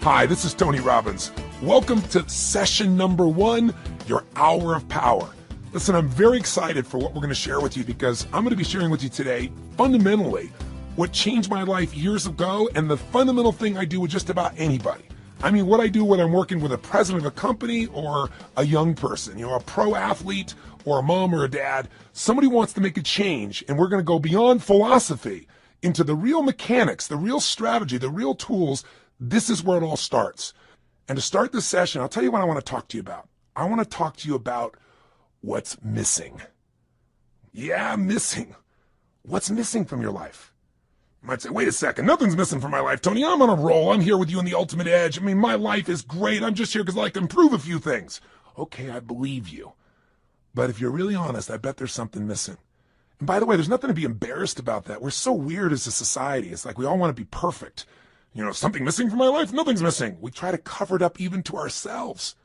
Hi, this is Tony Robbins. Welcome to session number 1, your hour of power. Listen, I'm very excited for what we're going to share with you because I'm going to be sharing with you today, fundamentally, what changed my life years ago and the fundamental thing I do with just about anybody. I mean, what I do when I'm working with a president of a company or a young person, a pro athlete or a mom or a dad. Somebody wants to make a change, and we're going to go beyond philosophy into the real mechanics, the real strategy, the real tools. This is where it all starts. And to start this session, I'll tell you what I want to talk to you about. I want to talk to you about what's missing. Yeah, missing. What's missing from your life? You might say, wait a second, nothing's missing from my life, Tony. I'm on a roll. I'm here with you on the ultimate edge. I mean, my life is great. I'm just here because I like to improve a few things. Okay, I believe you. But if you're really honest, I bet there's something missing. And by the way, there's nothing to be embarrassed about that. We're so weird as a society. It's like we all want to be perfect. Something missing from my life? Nothing's missing. We try to cover it up even to ourselves.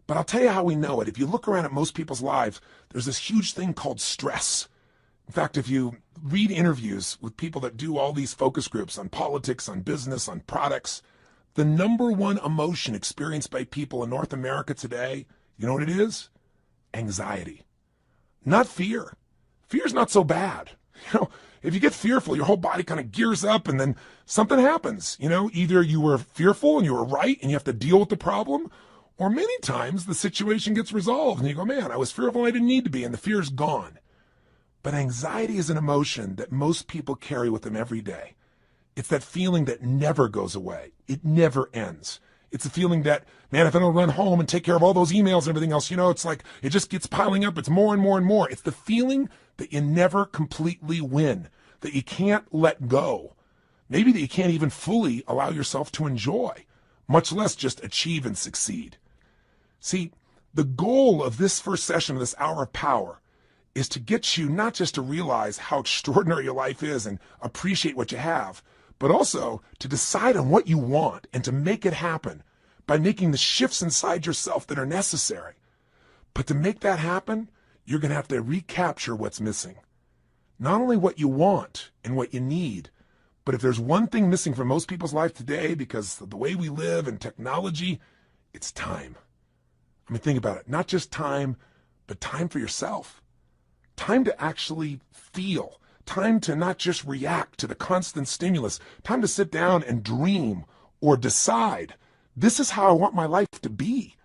But I'll tell you how we know it. If you look around at most people's lives, there's this huge thing called stress. In fact, if you read interviews with people that do all these focus groups on politics, on business, on products, the number one emotion experienced by people in North America today, you know what it is? Anxiety. Not fear. Fear's not so bad. If you get fearful, your whole body kind of gears up and then something happens. Either you were fearful and you were right and you have to deal with the problem, or many times the situation gets resolved and you go, man, I was fearful and I didn't need to be, and the fear's gone. But anxiety is an emotion that most people carry with them every day. It's that feeling that never goes away. It never ends. It's a feeling that, man, if I don't run home and take care of all those emails and everything else, it's like it just gets piling up. It's more and more and more. It's the feeling that you never completely win, that you can't let go. Maybe that you can't even fully allow yourself to enjoy, much less just achieve and succeed. See, the goal of this first session of this hour of power is to get you not just to realize how extraordinary your life is and appreciate what you have, but also to decide on what you want and to make it happen by making the shifts inside yourself that are necessary. But to make that happen, you're going to have to recapture what's missing. Not only what you want and what you need, but if there's one thing missing from most people's life today because of the way we live and technology, it's time. I mean, think about it. Not just time, but time for yourself. Time to actually feel. Time to not just react to the constant stimulus. Time to sit down and dream or decide. This is how I want my life to be.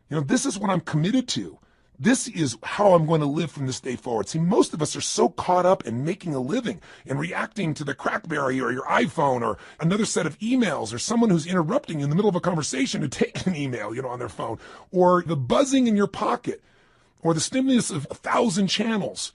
This is what I'm committed to. This is how I'm going to live from this day forward. See, most of us are so caught up in making a living and reacting to the Crackberry or your iPhone or another set of emails or someone who's interrupting you in the middle of a conversation to take an email, on their phone, or the buzzing in your pocket, or the stimulus of 1,000 channels.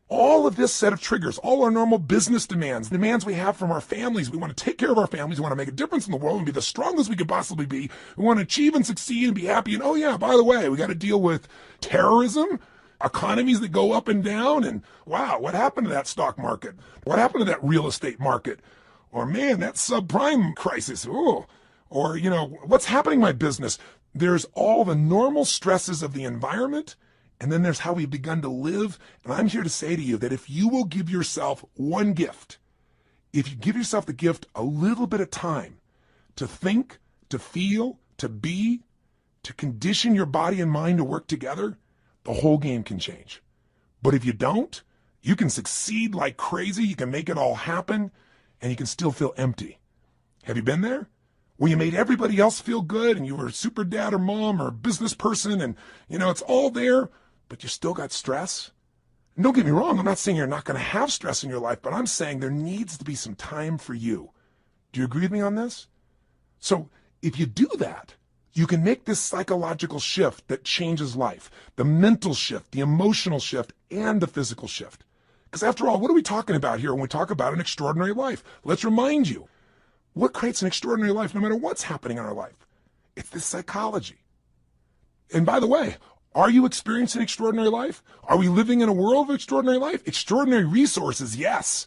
All of this set of triggers, all our normal business demands we have from our families. We want to take care of our families. We want to make a difference in the world and be the strongest we could possibly be. We want to achieve and succeed and be happy. And oh yeah, by the way, we got to deal with terrorism, economies that go up and down. And wow, what happened to that stock market? What happened to that real estate market? Or man, that subprime crisis. Ooh. Or, what's happening in my business? There's all the normal stresses of the environment. And then there's how we've begun to live. And I'm here to say to you that if you will give yourself one gift, if you give yourself the gift a little bit of time to think, to feel, to be, to condition your body and mind to work together, the whole game can change. But if you don't, you can succeed like crazy. You can make it all happen and you can still feel empty. Have you been there? Where you made everybody else feel good and you were a super dad or mom or a business person and, it's all there. But you still got stress? And don't get me wrong, I'm not saying you're not going to have stress in your life, but I'm saying there needs to be some time for you. Do you agree with me on this? So if you do that, you can make this psychological shift that changes life, the mental shift, the emotional shift, and the physical shift. Because after all, what are we talking about here when we talk about an extraordinary life? Let's remind you, what creates an extraordinary life no matter what's happening in our life? It's this psychology. And by the way, are you experiencing extraordinary life? Are we living in a world of extraordinary life? Extraordinary resources, yes.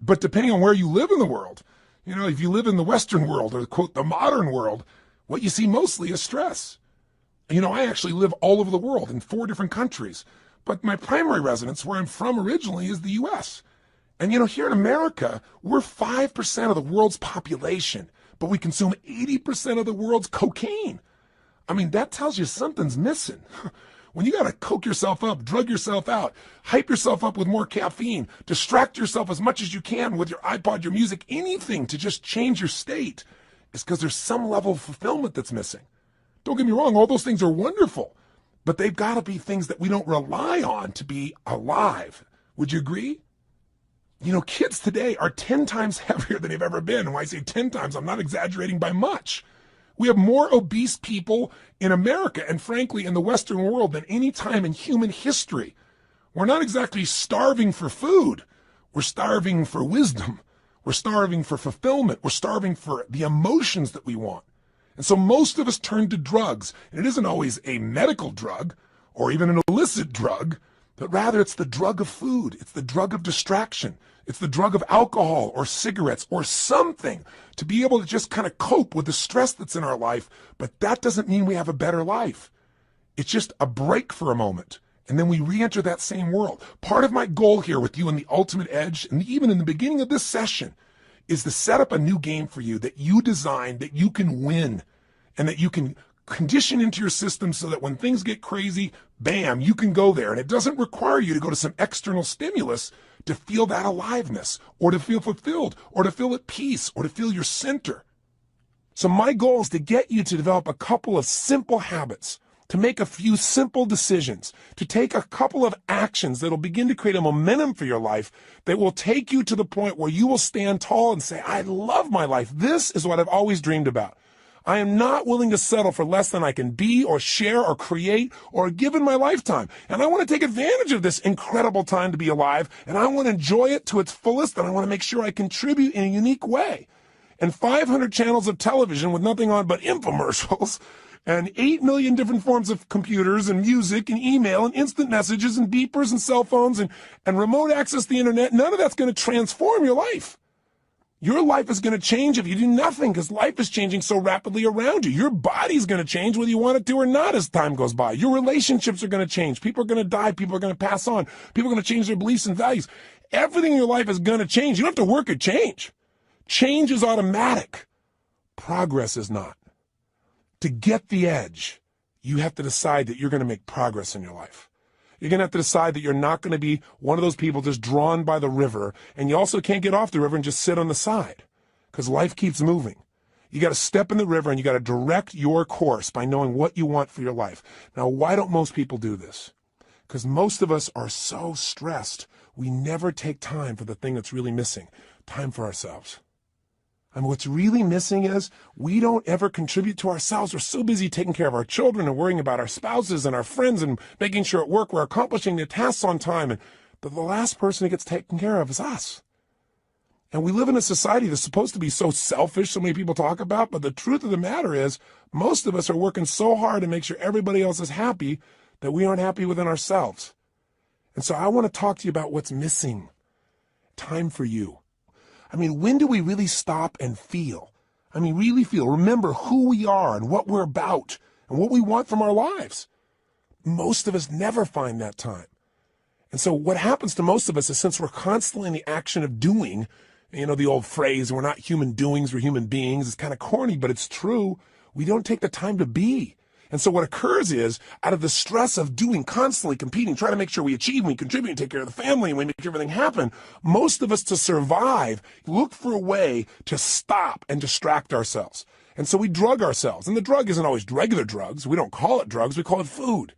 But depending on where you live in the world, if you live in the Western world or, quote, the modern world, what you see mostly is stress. I actually live all over the world in 4 different countries. But my primary residence, where I'm from originally, is the U.S. And here in America, we're 5% of the world's population. but we consume 80% of the world's cocaine. I mean, that tells you something's missing. When you gotta coke yourself up, drug yourself out, hype yourself up with more caffeine, distract yourself as much as you can with your iPod, your music, anything to just change your state, it's because there's some level of fulfillment that's missing. Don't get me wrong, all those things are wonderful, but they've gotta be things that we don't rely on to be alive. Would you agree? You know, kids today are 10 times heavier than they've ever been. And when I say 10 times, I'm not exaggerating by much. We have more obese people in America and frankly in the Western world than any time in human history. We're not exactly starving for food. We're starving for wisdom. We're starving for fulfillment. We're starving for the emotions that we want. And so most of us turn to drugs. And it isn't always a medical drug or even an illicit drug, but rather it's the drug of food. It's the drug of distraction. It's the drug of alcohol or cigarettes or something to be able to just kind of cope with the stress that's in our life. But that doesn't mean we have a better life. It's just a break for a moment. And then we re-enter that same world. Part of my goal here with you in the Ultimate Edge, and even in the beginning of this session, is to set up a new game for you that you design, that you can win, and that you can condition into your system so that when things get crazy, bam, you can go there. And it doesn't require you to go to some external stimulus to feel that aliveness or to feel fulfilled or to feel at peace or to feel your center. So my goal is to get you to develop a couple of simple habits, to make a few simple decisions, to take a couple of actions that'll begin to create a momentum for your life that will take you to the point where you will stand tall and say, I love my life. This is what I've always dreamed about. I am not willing to settle for less than I can be or share or create or give in my lifetime. And I want to take advantage of this incredible time to be alive, and I want to enjoy it to its fullest, and I want to make sure I contribute in a unique way. And 500 channels of television with nothing on but infomercials, and 8 million different forms of computers and music and email and instant messages and beepers and cell phones and remote access to the internet, none of that's going to transform your life. Your life is going to change if you do nothing because life is changing so rapidly around you. Your body's going to change whether you want it to or not as time goes by. Your relationships are going to change. People are going to die. People are going to pass on. People are going to change their beliefs and values. Everything in your life is going to change. You don't have to work at change. Change is automatic. Progress is not. To get the edge, you have to decide that you're going to make progress in your life. You're going to have to decide that you're not going to be one of those people just drawn by the river, and you also can't get off the river and just sit on the side because life keeps moving. You got to step in the river and you got to direct your course by knowing what you want for your life. Now, why don't most people do this? Because most of us are so stressed, we never take time for the thing that's really missing, time for ourselves. And what's really missing is we don't ever contribute to ourselves. We're so busy taking care of our children and worrying about our spouses and our friends and making sure at work we're accomplishing the tasks on time. And the last person who gets taken care of is us. And we live in a society that's supposed to be so selfish, so many people talk about, but the truth of the matter is most of us are working so hard to make sure everybody else is happy that we aren't happy within ourselves. And so I want to talk to you about what's missing. Time for you. I mean, when do we really stop and feel? I mean, really feel, remember who we are and what we're about and what we want from our lives. Most of us never find that time. And so what happens to most of us is since we're constantly in the action of doing, you know, the old phrase, we're not human doings, we're human beings. It's kind of corny, but it's true. We don't take the time to be. And so what occurs is, out of the stress of doing, constantly competing, trying to make sure we achieve, we contribute, take care of the family, and we make everything happen, most of us to survive look for a way to stop and distract ourselves. And so we drug ourselves. And the drug isn't always regular drugs. We don't call it drugs, we call it food.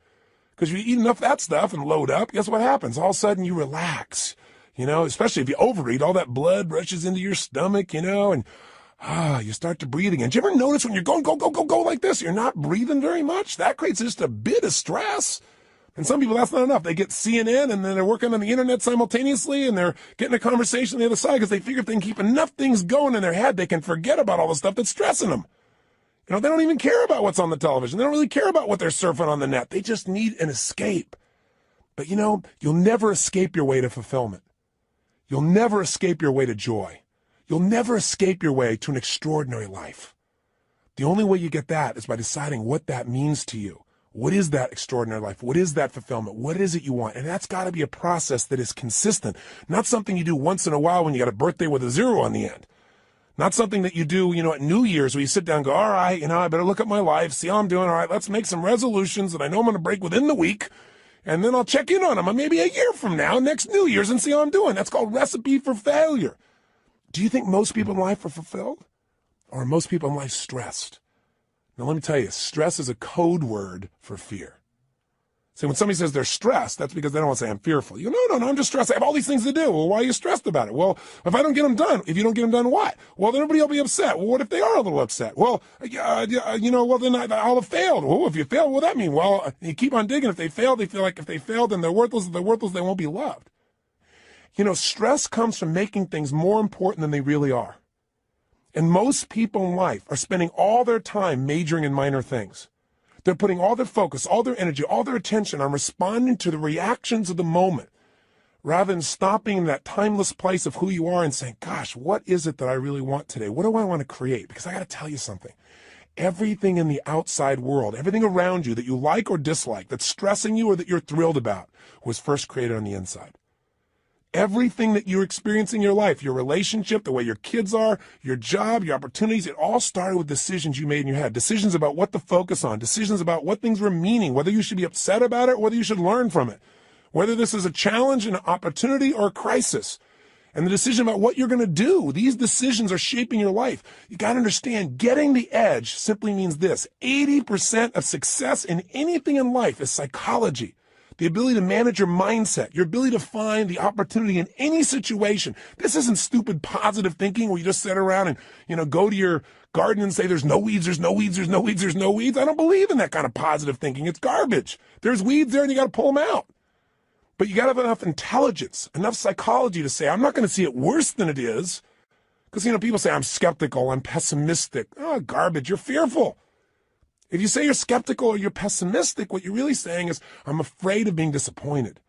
Because if you eat enough of that stuff and load up, guess what happens? All of a sudden you relax. You know, especially if you overeat, all that blood rushes into your stomach, you know, and you start to breathe again. Do you ever notice when you're going, go like this, you're not breathing very much? That creates just a bit of stress. And some people, that's not enough. They get CNN and then they're working on the internet simultaneously and they're getting a conversation on the other side because they figure if they can keep enough things going in their head, they can forget about all the stuff that's stressing them. You know, they don't even care about what's on the television. They don't really care about what they're surfing on the net. They just need an escape. But you know, you'll never escape your way to fulfillment. You'll never escape your way to joy. You'll never escape your way to an extraordinary life. The only way you get that is by deciding what that means to you. What is that extraordinary life? What is that fulfillment? What is it you want? And that's got to be a process that is consistent, not something you do once in a while when you got a birthday with a zero on the end. Not something that you do, at New Year's where you sit down and go, all right, I better look at my life, see how I'm doing. All right, let's make some resolutions that I know I'm going to break within the week. And then I'll check in on them maybe a year from now, next New Year's, and see how I'm doing. That's called recipe for failure. Do you think most people in life are fulfilled? Or are most people in life stressed? Now, let me tell you, stress is a code word for fear. See, when somebody says they're stressed, that's because they don't want to say I'm fearful. You go, no, I'm just stressed. I have all these things to do. Well, why are you stressed about it? Well, if I don't get them done, if you don't get them done, what? Well, then everybody will be upset. Well, what if they are a little upset? Well, well, then I'll have failed. Well, if you fail, what does that mean? Well, you keep on digging. If they fail, they feel like if they failed, then they're worthless. If they're worthless, they won't be loved. Stress comes from making things more important than they really are. And most people in life are spending all their time majoring in minor things. They're putting all their focus, all their energy, all their attention on responding to the reactions of the moment, rather than stopping in that timeless place of who you are and saying, gosh, what is it that I really want today? What do I want to create? Because I got to tell you something. Everything in the outside world, everything around you that you like or dislike, that's stressing you or that you're thrilled about, was first created on the inside. Everything that you're experiencing in your life, your relationship, the way your kids are, your job, your opportunities, it all started with decisions you made in your head. Decisions about what to focus on, decisions about what things were meaning, whether you should be upset about it, whether you should learn from it, whether this is a challenge, an opportunity, or a crisis. And the decision about what you're going to do, these decisions are shaping your life. You got to understand, getting the edge simply means this. 80% of success in anything in life is psychology. The ability to manage your mindset, your ability to find the opportunity in any situation. This isn't stupid positive thinking where you just sit around and, go to your garden and say, there's no weeds, there's no weeds, there's no weeds, there's no weeds. I don't believe in that kind of positive thinking. It's garbage. There's weeds there and you got to pull them out. But you got to have enough intelligence, enough psychology to say, I'm not going to see it worse than it is. Because, people say, I'm skeptical, I'm pessimistic. Oh, garbage. You're fearful. If you say you're skeptical or you're pessimistic, what you're really saying is, I'm afraid of being disappointed.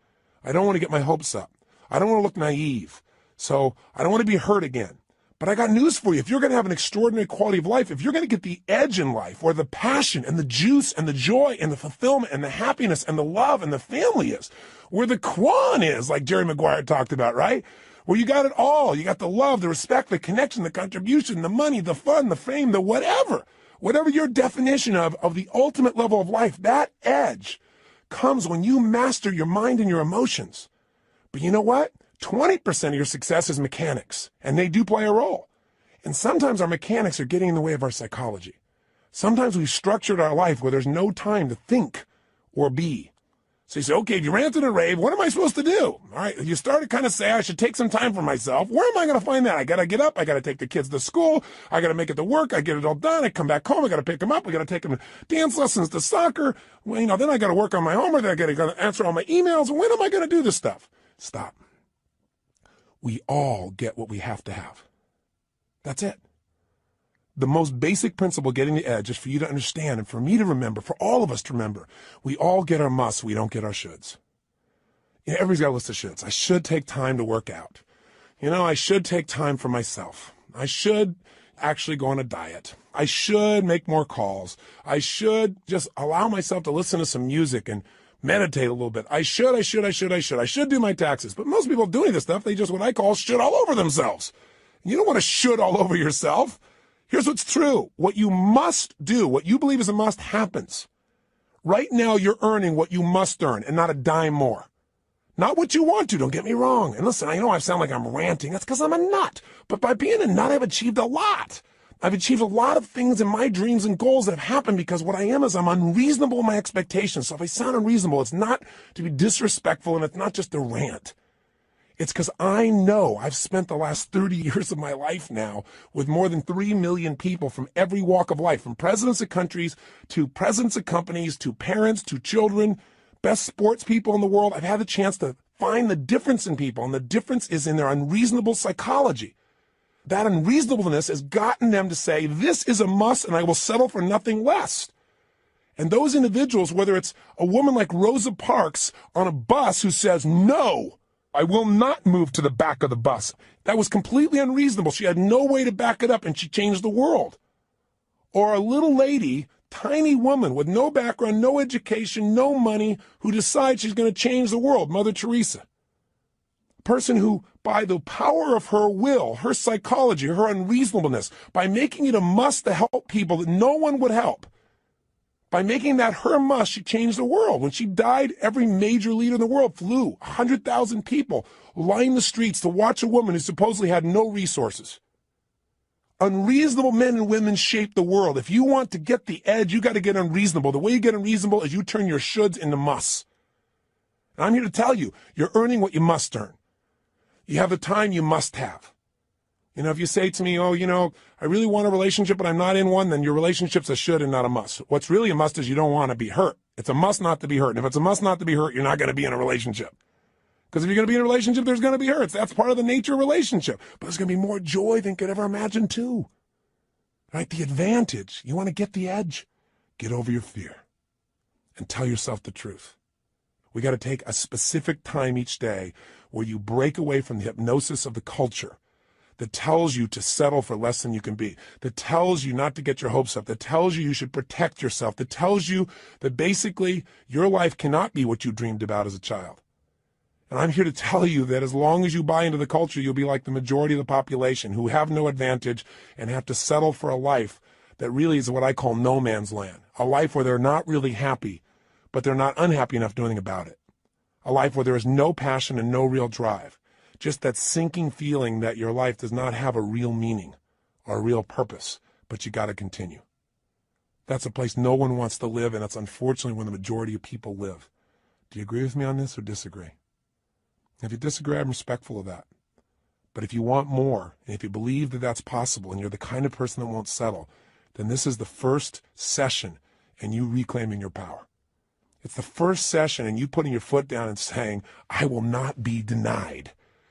I don't want to get my hopes up. I don't want to look naive. So I don't want to be hurt again. But I got news for you. If you're going to have an extraordinary quality of life, if you're going to get the edge in life, where the passion and the juice and the joy and the fulfillment and the happiness and the love and the family is, where the Quan is, like Jerry Maguire talked about, right? Where you got it all. You got the love, the respect, the connection, the contribution, the money, the fun, the fame, the whatever. Whatever your definition of the ultimate level of life, that edge comes when you master your mind and your emotions. But you know what? 20% of your success is mechanics, and they do play a role. And sometimes our mechanics are getting in the way of our psychology. Sometimes we've structured our life where there's no time to think or be. So you say, okay, if you ranted and rave, what am I supposed to do? All right, you start to kind of say, I should take some time for myself. Where am I going to find that? I got to get up. I got to take the kids to school. I got to make it to work. I get it all done. I come back home. I got to pick them up. I got to take them to dance lessons, to soccer. Well, then I got to work on my homework. Then I got to answer all my emails. When am I going to do this stuff? Stop. We all get what we have to have. That's it. The most basic principle getting the edge is for you to understand and for me to remember, for all of us to remember, we all get our musts, we don't get our shoulds. Everybody's got a list of shoulds. I should take time to work out. I should take time for myself. I should actually go on a diet. I should make more calls. I should just allow myself to listen to some music and meditate a little bit. I should do my taxes. But most people doing this stuff, they just what I call should all over themselves. You don't want to should all over yourself. Here's what's true. What you must do, what you believe is a must, happens. Right now, you're earning what you must earn and not a dime more. Not what you want to, don't get me wrong. And listen, I know I sound like I'm ranting. That's because I'm a nut. But by being a nut, I've achieved a lot. I've achieved a lot of things in my dreams and goals that have happened because what I am is I'm unreasonable in my expectations. So if I sound unreasonable, it's not to be disrespectful and it's not just a rant. It's because I know I've spent the last 30 years of my life now with more than 3 million people from every walk of life, from presidents of countries to presidents of companies to parents to children, best sports people in the world. I've had the chance to find the difference in people, and the difference is in their unreasonable psychology. That unreasonableness has gotten them to say, this is a must and I will settle for nothing less. And those individuals, whether it's a woman like Rosa Parks on a bus who says, no, I will not move to the back of the bus. That was completely unreasonable. She had no way to back it up, and she changed the world. Or a little lady, tiny woman with no background, no education, no money, who decides she's going to change the world, Mother Teresa. A person who, by the power of her will, her psychology, her unreasonableness, by making it a must to help people that no one would help, by making that her must, she changed the world. When she died, every major leader in the world flew. 100,000 people lined the streets to watch a woman who supposedly had no resources. Unreasonable men and women shape the world. If you want to get the edge, you got to get unreasonable. The way you get unreasonable is you turn your shoulds into musts. And I'm here to tell you, you're earning what you must earn. You have the time you must have. You know, if you say to me, oh, you know, I really want a relationship, but I'm not in one, then your relationship's a should and not a must. What's really a must is you don't want to be hurt. It's a must not to be hurt. And if it's a must not to be hurt, you're not going to be in a relationship. Because if you're going to be in a relationship, there's going to be hurts. That's part of the nature of a relationship. But there's going to be more joy than you could ever imagine too. Right? The advantage. You want to get the edge. Get over your fear and tell yourself the truth. We got to take a specific time each day where you break away from the hypnosis of the culture that tells you to settle for less than you can be, that tells you not to get your hopes up, that tells you you should protect yourself, that tells you that basically your life cannot be what you dreamed about as a child. And I'm here to tell you that as long as you buy into the culture, you'll be like the majority of the population who have no advantage and have to settle for a life that really is what I call no man's land, a life where they're not really happy, but they're not unhappy enough doing anything about it, a life where there is no passion and no real drive, just that sinking feeling that your life does not have a real meaning or a real purpose, but you got to continue. That's a place no one wants to live, and that's unfortunately where the majority of people live. Do you agree with me on this or disagree? If you disagree, I'm respectful of that. But if you want more, and if you believe that that's possible, and you're the kind of person that won't settle, then this is the first session in you reclaiming your power. It's the first session in you putting your foot down and saying, I will not be denied.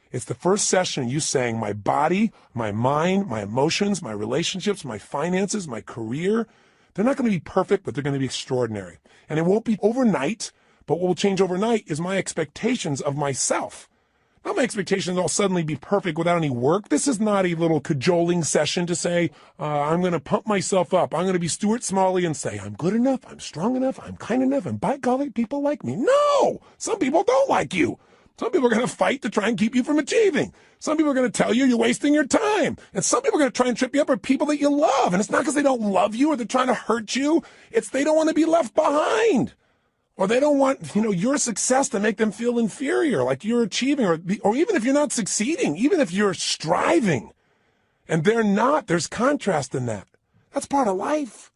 It's the first session in you saying, my body, my mind, my emotions, my relationships, my finances, my career, they're not going to be perfect, but they're going to be extraordinary. And it won't be overnight. But what will change overnight is my expectations of myself. Not my expectations I'll suddenly be perfect without any work. This is not a little cajoling session to say, I'm going to pump myself up. I'm going to be Stuart Smalley and say, I'm good enough, I'm strong enough, I'm kind enough, and by golly, people like me. No! Some people don't like you. Some people are going to fight to try and keep you from achieving. Some people are going to tell you you're wasting your time. And some people are going to try and trip you up are people that you love. And it's not because they don't love you or they're trying to hurt you. It's they don't want to be left behind. Or they don't want, your success to make them feel inferior, like you're achieving, or even if you're not succeeding, even if you're striving, and they're not, there's contrast in that. That's part of life.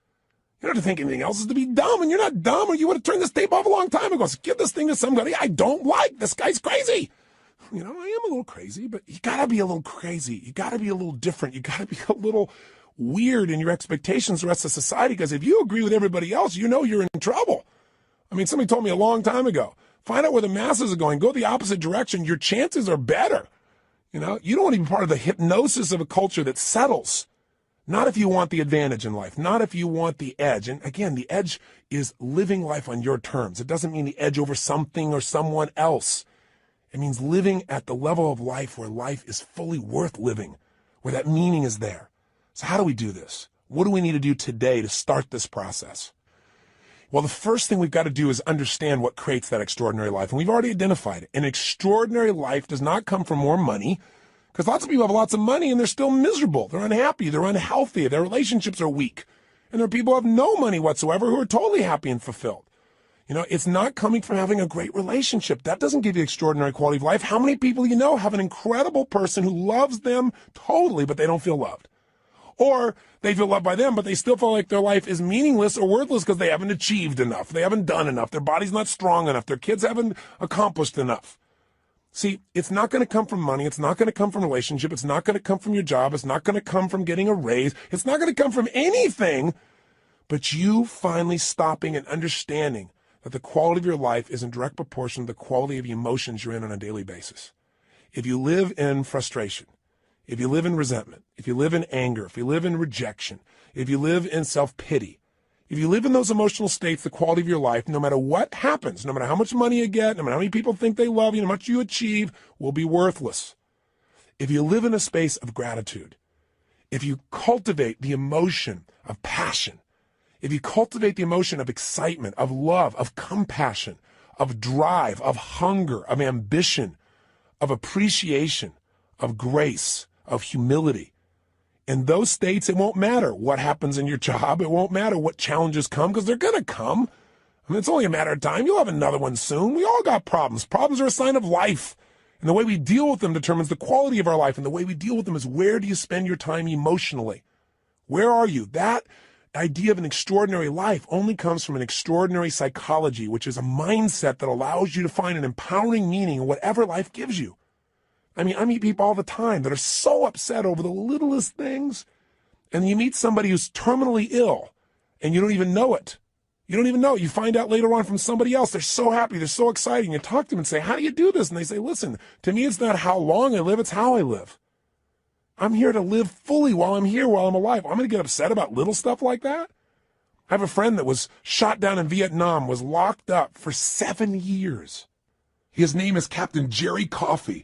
You don't have to think anything else is to be dumb, and you're not dumb, or you would have turned this tape off a long time ago. So give this thing to somebody I don't like. This guy's crazy. I am a little crazy, but you gotta be a little crazy. You gotta be a little different. You gotta be a little weird in your expectations of the rest of society, because if you agree with everybody else, you're in trouble. Somebody told me a long time ago, find out where the masses are going, go the opposite direction, your chances are better. You don't want to be part of the hypnosis of a culture that settles. Not if you want the advantage in life, not if you want the edge. And again, the edge is living life on your terms. It doesn't mean the edge over something or someone else. It means living at the level of life where life is fully worth living, where that meaning is there. So how do we do this? What do we need to do today to start this process? Well, the first thing we've got to do is understand what creates that extraordinary life. And we've already identified it. An extraordinary life does not come from more money, because lots of people have lots of money and they're still miserable. They're unhappy. They're unhealthy. Their relationships are weak. And there are people who have no money whatsoever who are totally happy and fulfilled. It's not coming from having a great relationship. That doesn't give you extraordinary quality of life. How many people have an incredible person who loves them totally, but they don't feel loved? Or they feel loved by them, but they still feel like their life is meaningless or worthless because they haven't achieved enough. They haven't done enough. Their body's not strong enough. Their kids haven't accomplished enough. See, it's not going to come from money. It's not going to come from relationship. It's not going to come from your job. It's not going to come from getting a raise. It's not going to come from anything but you finally stopping and understanding that the quality of your life is in direct proportion to the quality of the emotions you're in on a daily basis. If you live in frustration, if you live in resentment, if you live in anger, if you live in rejection, if you live in self-pity, if you live in those emotional states, the quality of your life, no matter what happens, no matter how much money you get, no matter how many people think they love you, no matter how much you achieve, will be worthless. If you live in a space of gratitude, if you cultivate the emotion of passion, if you cultivate the emotion of excitement, of love, of compassion, of drive, of hunger, of ambition, of appreciation, of grace, of humility. In those states, it won't matter what happens in your job. It won't matter what challenges come, because they're going to come. I mean, it's only a matter of time. You'll have another one soon. We all got problems. Problems are a sign of life. And the way we deal with them determines the quality of our life. And the way we deal with them is, where do you spend your time emotionally? Where are you? That idea of an extraordinary life only comes from an extraordinary psychology, which is a mindset that allows you to find an empowering meaning in whatever life gives you. I mean, I meet people all the time that are so upset over the littlest things. And you meet somebody who's terminally ill and you don't even know it. You don't even know. You find out later on from somebody else. They're so happy. They're so exciting. You talk to them and say, how do you do this? And they say, listen, to me, it's not how long I live. It's how I live. I'm here to live fully while I'm here, while I'm alive. I'm going to get upset about little stuff like that. I have a friend that was shot down in Vietnam, was locked up for 7 years. His name is Captain Jerry Coffey.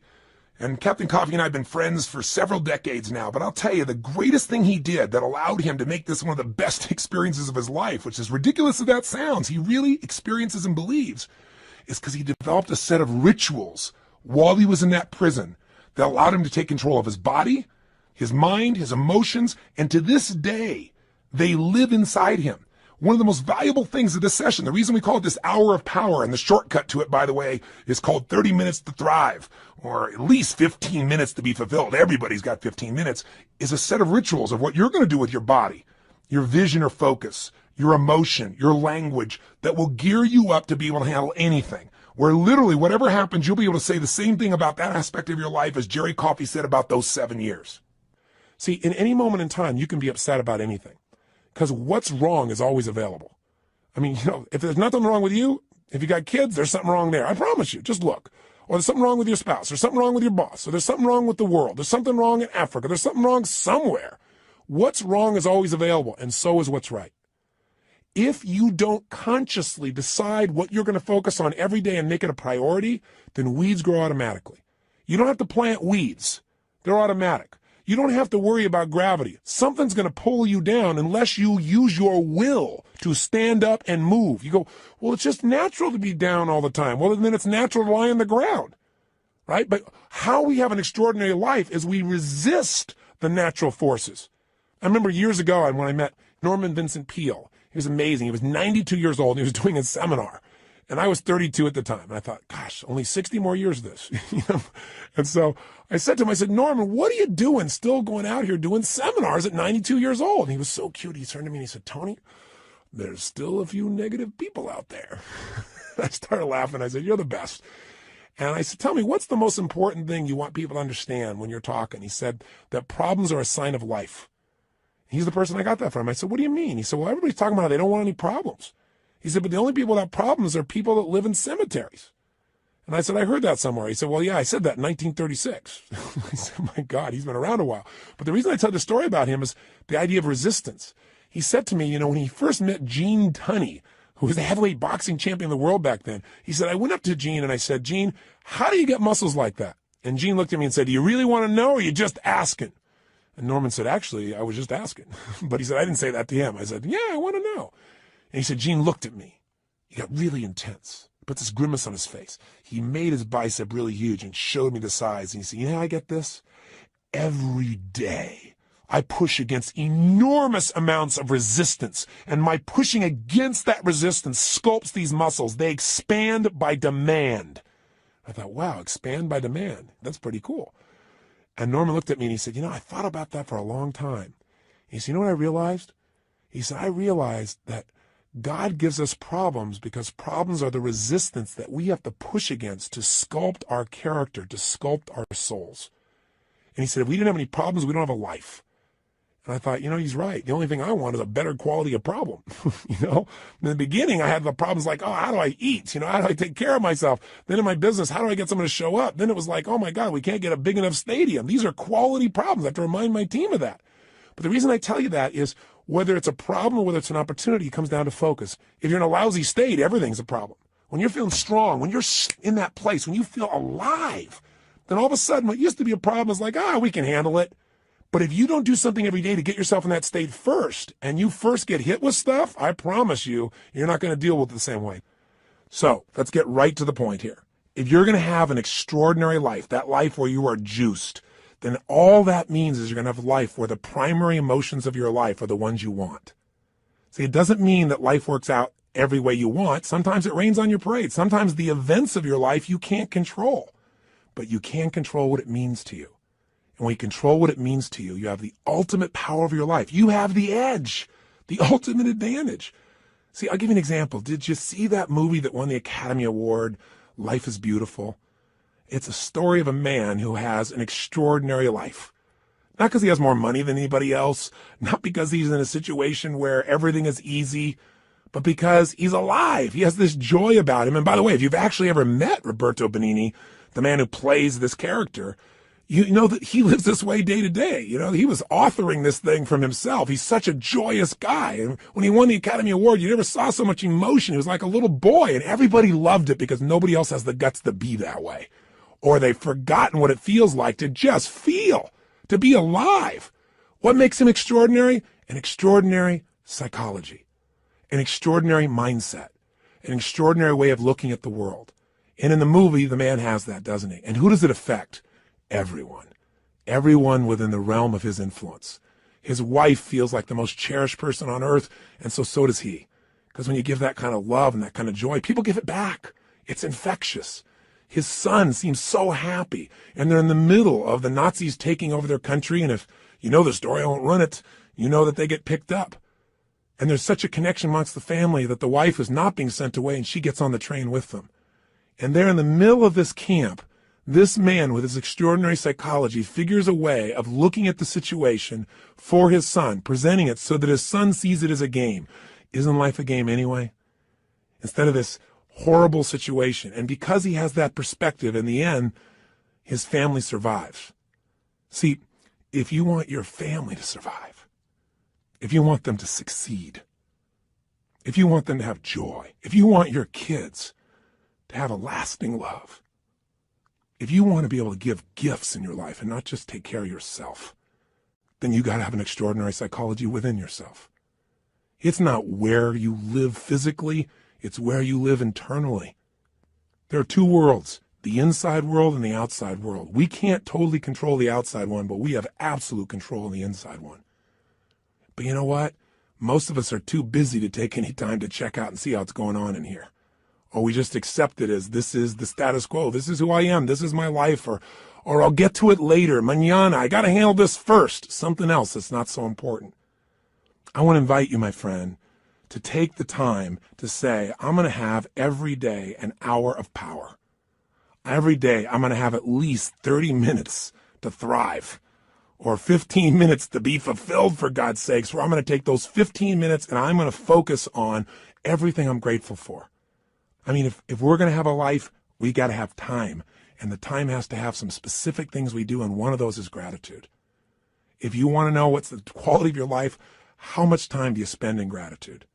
And Captain Coffey and I have been friends for several decades now, but I'll tell you, the greatest thing he did that allowed him to make this one of the best experiences of his life, which is ridiculous as that sounds, he really experiences and believes, is because he developed a set of rituals while he was in that prison that allowed him to take control of his body, his mind, his emotions, and to this day, they live inside him. One of the most valuable things of this session, the reason we call it this hour of power, and the shortcut to it, by the way, is called 30 minutes to thrive, or at least 15 minutes to be fulfilled. Everybody's got 15 minutes, is a set of rituals of what you're going to do with your body, your vision or focus, your emotion, your language, that will gear you up to be able to handle anything. Where literally whatever happens, you'll be able to say the same thing about that aspect of your life as Jerry Coffey said about those 7 years. See, in any moment in time, you can be upset about anything. Because what's wrong is always available. I mean, if there's nothing wrong with you, if you got kids, there's something wrong there. I promise you. Just look. Or there's something wrong with your spouse. There's something wrong with your boss. Or there's something wrong with the world. There's something wrong in Africa. There's something wrong somewhere. What's wrong is always available, and so is what's right. If you don't consciously decide what you're going to focus on every day and make it a priority, then weeds grow automatically. You don't have to plant weeds. They're automatic. You don't have to worry about gravity. Something's going to pull you down unless you use your will to stand up and move. You go, well, it's just natural to be down all the time. Well, then it's natural to lie on the ground, right? But how we have an extraordinary life is we resist the natural forces. I remember years ago when I met Norman Vincent Peale. He was amazing. He was 92 years old, and he was doing a seminar. And I was 32 at the time. And I thought, gosh, only 60 more years of this. And so I said to him, I said, Norman, what are you doing still going out here doing seminars at 92 years old? And he was so cute. He turned to me and he said, Tony, there's still a few negative people out there. I started laughing. I said, you're the best. And I said, tell me, what's the most important thing you want people to understand when you're talking? He said that problems are a sign of life. He's the person I got that from. I said, what do you mean? He said, well, everybody's talking about how they don't want any problems. He said, but the only people that have problems are people that live in cemeteries. And I said, I heard that somewhere. He said, well, yeah, I said that in 1936. I said, my God, he's been around a while. But the reason I tell the story about him is the idea of resistance. He said to me, when he first met Gene Tunney, who was the heavyweight boxing champion of the world back then, he said, I went up to Gene and I said, Gene, how do you get muscles like that? And Gene looked at me and said, do you really want to know, or are you just asking? And Norman said, actually, I was just asking. But he said, I didn't say that to him. I said, yeah, I want to know. And he said, Gene looked at me. He got really intense. He put this grimace on his face. He made his bicep really huge and showed me the size. And he said, you know how I get this? Every day I push against enormous amounts of resistance. And my pushing against that resistance sculpts these muscles. They expand by demand. I thought, wow, expand by demand. That's pretty cool. And Norman looked at me and he said, I thought about that for a long time. He said, you know what I realized? He said, I realized that God gives us problems because problems are the resistance that we have to push against to sculpt our character, to sculpt our souls. And he said, if we didn't have any problems, we don't have a life. And I thought, he's right. The only thing I want is a better quality of problem. In the beginning, I had the problems like, oh, how do I eat? How do I take care of myself? Then in my business, how do I get someone to show up? Then it was like, oh my God, we can't get a big enough stadium. These are quality problems. I have to remind my team of that. But the reason I tell you that is whether it's a problem or whether it's an opportunity, it comes down to focus. If you're in a lousy state, everything's a problem. When you're feeling strong, when you're in that place, when you feel alive, then all of a sudden what used to be a problem is like, we can handle it. But if you don't do something every day to get yourself in that state first, and you first get hit with stuff, I promise you, you're not going to deal with it the same way. So let's get right to the point here. If you're going to have an extraordinary life, that life where you are juiced, then all that means is you're going to have a life where the primary emotions of your life are the ones you want. See, it doesn't mean that life works out every way you want. Sometimes it rains on your parade. Sometimes the events of your life you can't control, but you can control what it means to you. And when you control what it means to you, you have the ultimate power of your life. You have the edge, the ultimate advantage. See, I'll give you an example. Did you see that movie that won the Academy Award, Life is Beautiful? It's a story of a man who has an extraordinary life. Not because he has more money than anybody else, not because he's in a situation where everything is easy, but because he's alive. He has this joy about him. And by the way, if you've actually ever met Roberto Benigni, the man who plays this character, you know that he lives this way day to day. You know, he was authoring this thing from himself. He's such a joyous guy. And when he won the Academy Award, you never saw so much emotion. He was like a little boy, and everybody loved it because nobody else has the guts to be that way. Or they've forgotten what it feels like to just feel, to be alive. What makes him extraordinary? An extraordinary psychology, an extraordinary mindset, an extraordinary way of looking at the world. And in the movie, the man has that, doesn't he? And who does it affect? Everyone. Everyone within the realm of his influence. His wife feels like the most cherished person on earth, and so does he. Because when you give that kind of love and that kind of joy, people give it back. It's infectious. His son seems so happy, and they're in the middle of the Nazis taking over their country, and if you know the story, I won't run it, you know that they get picked up. And there's such a connection amongst the family that the wife is not being sent away, and she gets on the train with them. And they're in the middle of this camp. This man with his extraordinary psychology figures a way of looking at the situation for his son, presenting it so that his son sees it as a game. Isn't life a game anyway? Instead of this horrible situation. And because he has that perspective, in the end, his family survives. See, if you want your family to survive, if you want them to succeed, if you want them to have joy, if you want your kids to have a lasting love, if you want to be able to give gifts in your life and not just take care of yourself, then you got to have an extraordinary psychology within yourself. It's not where you live physically, it's where you live internally. There are two worlds, the inside world and the outside world. We can't totally control the outside one, but we have absolute control in the inside one. But you know what? Most of us are too busy to take any time to check out and see how it's going on in here. Or we just accept it as this is the status quo. This is who I am. This is my life. Or I'll get to it later. Mañana. I got to handle this first. Something else that's not so important. I want to invite you, my friend, to take the time to say, I'm going to have every day an hour of power. Every day I'm going to have at least 30 minutes to thrive, or 15 minutes to be fulfilled, for God's sakes, where I'm going to take those 15 minutes and I'm going to focus on everything I'm grateful for. I mean, if we're going to have a life, we got to have time, and the time has to have some specific things we do, and one of those is gratitude. If you want to know what's the quality of your life, how much time do you spend in gratitude?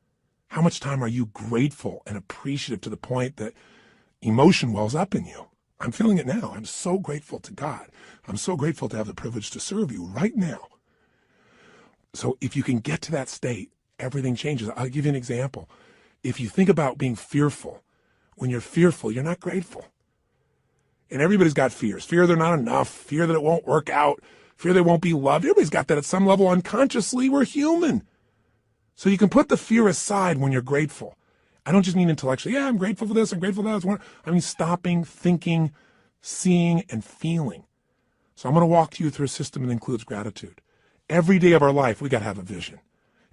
How much time are you grateful and appreciative to the point that emotion wells up in you? I'm feeling it now. I'm so grateful to God. I'm so grateful to have the privilege to serve you right now. So if you can get to that state, everything changes. I'll give you an example. If you think about being fearful, when you're fearful, you're not grateful. And everybody's got fears. Fear they're not enough, fear that it won't work out, fear they won't be loved. Everybody's got that at some level unconsciously. We're human. So you can put the fear aside when you're grateful. I don't just mean intellectually, yeah, I'm grateful for this, I'm grateful for that. I mean stopping, thinking, seeing, and feeling. So I'm going to walk you through a system that includes gratitude. Every day of our life, we got to have a vision.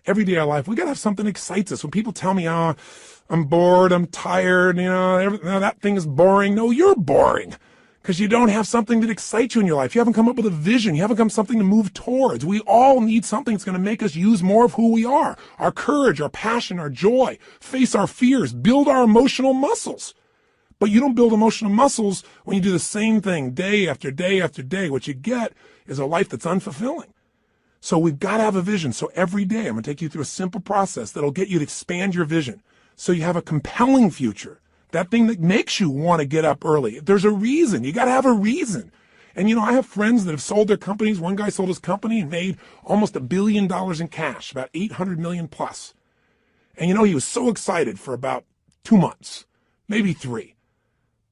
Every day of our life, we got to have something that excites us. When people tell me, oh, I'm bored, I'm tired, that thing is boring. No, you're boring because you don't have something that excites you in your life. You haven't come up with a vision. You haven't come something to move towards. We all need something that's going to make us use more of who we are, our courage, our passion, our joy, face our fears, build our emotional muscles. But you don't build emotional muscles when you do the same thing day after day after day. What you get is a life that's unfulfilling. So we've got to have a vision. So every day I'm going to take you through a simple process that'll get you to expand your vision so you have a compelling future, that thing that makes you want to get up early. There's a reason. You got to have a reason. And, I have friends that have sold their companies. One guy sold his company and made almost $1 billion in cash, about 800 million plus. And, he was so excited for about 2 months, maybe 3.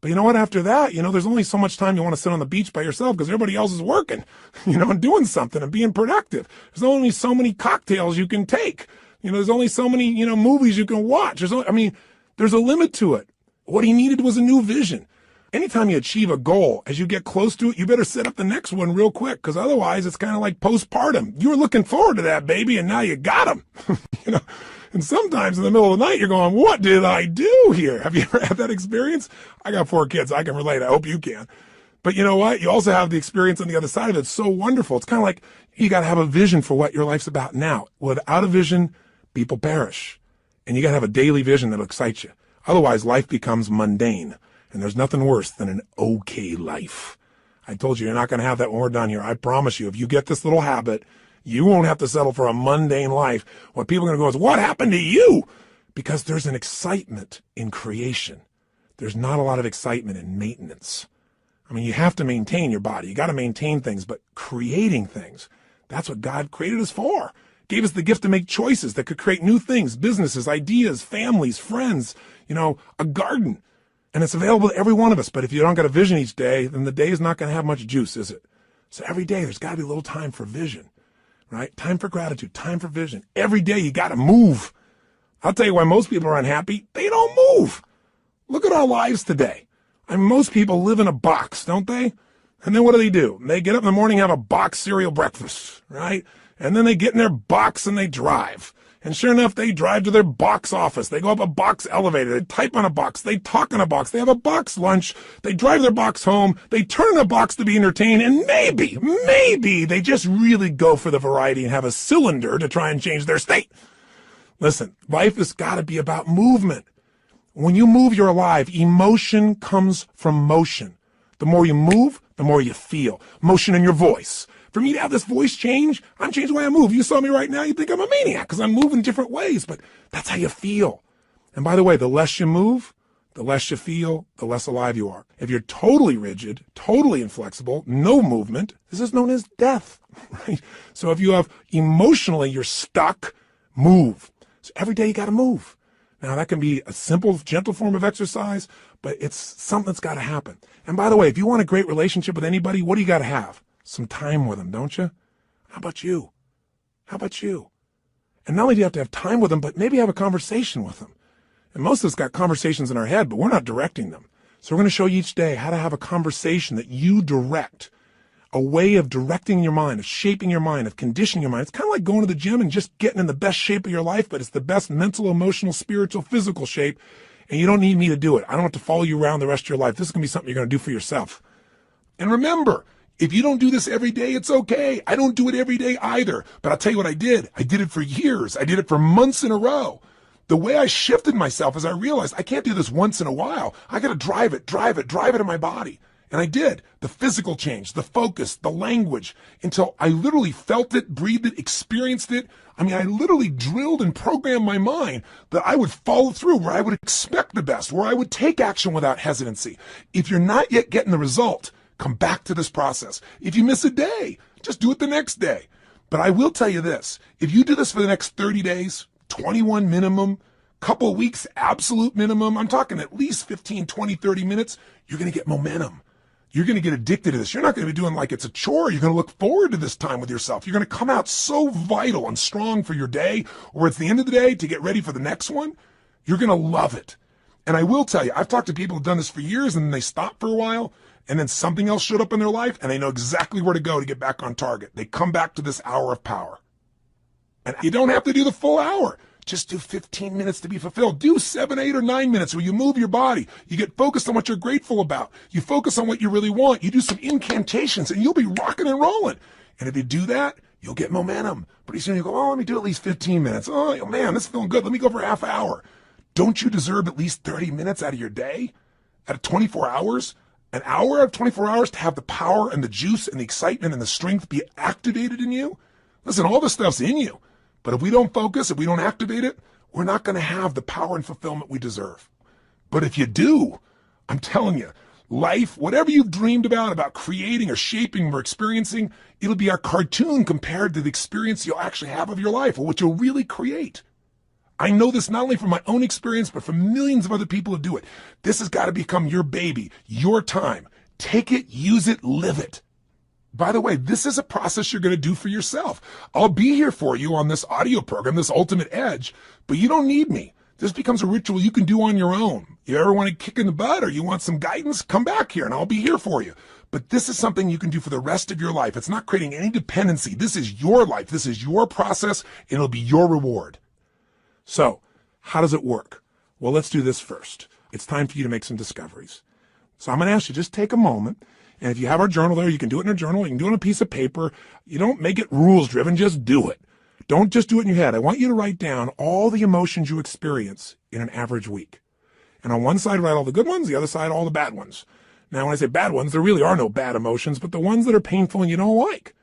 But you know what? After that, there's only so much time you want to sit on the beach by yourself because everybody else is working, and doing something and being productive. There's only so many cocktails you can take. There's only so many, movies you can watch. There's a limit to it. What he needed was a new vision. Anytime you achieve a goal, as you get close to it, you better set up the next one real quick, because otherwise it's kind of like postpartum. You were looking forward to that baby, and now you got him. And sometimes in the middle of the night, you're going, what did I do here? Have you ever had that experience? I got 4 kids. I can relate. I hope you can. But you know what? You also have the experience on the other side of it. It's so wonderful. It's kind of like you got to have a vision for what your life's about now. Without a vision, people perish. And you got to have a daily vision that excites you. Otherwise, life becomes mundane. And there's nothing worse than an okay life. I told you, you're not going to have that when we're done here. I promise you, if you get this little habit, you won't have to settle for a mundane life. What people are going to go is, what happened to you? Because there's an excitement in creation. There's not a lot of excitement in maintenance. You have to maintain your body. You got to maintain things, but creating things, that's what God created us for. Gave us the gift to make choices that could create new things, businesses, ideas, families, friends, a garden. And it's available to every one of us. But if you don't got a vision each day, then the day is not going to have much juice, is it? So every day there's got to be a little time for vision, right? Time for gratitude, time for vision. Every day you got to move. I'll tell you why most people are unhappy. They don't move. Look at our lives today. Most people live in a box, don't they? And then what do? They get up in the morning, have a box cereal breakfast, right? And then they get in their box and they drive. And sure enough, they drive to their box office. They go up a box elevator. They type on a box. They talk on a box. They have a box lunch. They drive their box home. They turn a box to be entertained. And maybe they just really go for the variety and have a cylinder to try and change their state. Listen, life has got to be about movement. When you move, you're alive. Emotion comes from motion. The more you move, the more you feel. Motion in your voice. For me to have this voice change, I'm changing the way I move. You saw me right now, you think I'm a maniac because I'm moving different ways, but that's how you feel. And by the way, the less you move, the less you feel, the less alive you are. If you're totally rigid, totally inflexible, no movement, this is known as death, right? So if you have emotionally, you're stuck, move. So every day you got to move. Now that can be a simple, gentle form of exercise, but it's something that's got to happen. And by the way, if you want a great relationship with anybody, what do you got to have? Some time with them, don't you? How about you? And not only do you have to have time with them, but maybe have a conversation with them. And most of us got conversations in our head, but we're not directing them. So we're going to show you each day how to have a conversation that you direct, a way of directing your mind, of shaping your mind, of conditioning your mind. It's kind of like going to the gym and just getting in the best shape of your life, but it's the best mental, emotional, spiritual, physical shape. And you don't need me to do it. I don't have to follow you around the rest of your life. This is going to be something you're going to do for yourself. And remember, if you don't do this every day, it's okay. I don't do it every day either. But I'll tell you what I did. I did it for years. I did it for months in a row. The way I shifted myself is I realized I can't do this once in a while. I got to drive it in my body. And I did. The physical change, the focus, the language, until I literally felt it, breathed it, experienced it. I literally drilled and programmed my mind that I would follow through, where I would expect the best, where I would take action without hesitancy. If you're not yet getting the result, come back to this process. If you miss a day, just do it the next day. But I will tell you this, if you do this for the next 30 days, 21 minimum, couple of weeks, absolute minimum, I'm talking at least 15, 20, 30 minutes, you're going to get momentum. You're going to get addicted to this. You're not going to be doing like it's a chore. You're going to look forward to this time with yourself. You're going to come out so vital and strong for your day, or at the end of the day to get ready for the next one. You're going to love it. And I will tell you, I've talked to people who've done this for years and then they stopped for a while, and then something else showed up in their life and they know exactly where to go to get back on target. They come back to this hour of power. And you don't have to do the full hour. Just do 15 minutes to be fulfilled. Do 7, 8, or 9 minutes where you move your body. You get focused on what you're grateful about. You focus on what you really want. You do some incantations and you'll be rocking and rolling. And if you do that, you'll get momentum. Pretty soon you go, oh, let me do at least 15 minutes. Oh, man, this is feeling good. Let me go for a half hour. Don't you deserve at least 30 minutes out of your day? Out of 24 hours? An hour out of 24 hours to have the power and the juice and the excitement and the strength be activated in you? Listen, all this stuff's in you. But if we don't focus, if we don't activate it, we're not going to have the power and fulfillment we deserve. But if you do, I'm telling you, life, whatever you've dreamed about creating or shaping or experiencing, it'll be a cartoon compared to the experience you'll actually have of your life or what you'll really create. I know this not only from my own experience, but from millions of other people who do it. This has got to become your baby, your time. Take it, use it, live it. By the way, this is a process you're going to do for yourself. I'll be here for you on this audio program, this Ultimate Edge, but you don't need me. This becomes a ritual you can do on your own. You ever want to kick in the butt or you want some guidance? Come back here and I'll be here for you. But this is something you can do for the rest of your life. It's not creating any dependency. This is your life. This is your process, and it'll be your reward. So, how does it work? Well, let's do this first. It's time for you to make some discoveries. So I'm going to ask you, just take a moment. And if you have our journal there, you can do it in a journal. You can do it on a piece of paper. You don't make it rules-driven. Just do it. Don't just do it in your head. I want you to write down all the emotions you experience in an average week. And on one side, write all the good ones, the other side, all the bad ones. Now, when I say bad ones, there really are no bad emotions, but the ones that are painful and you don't like.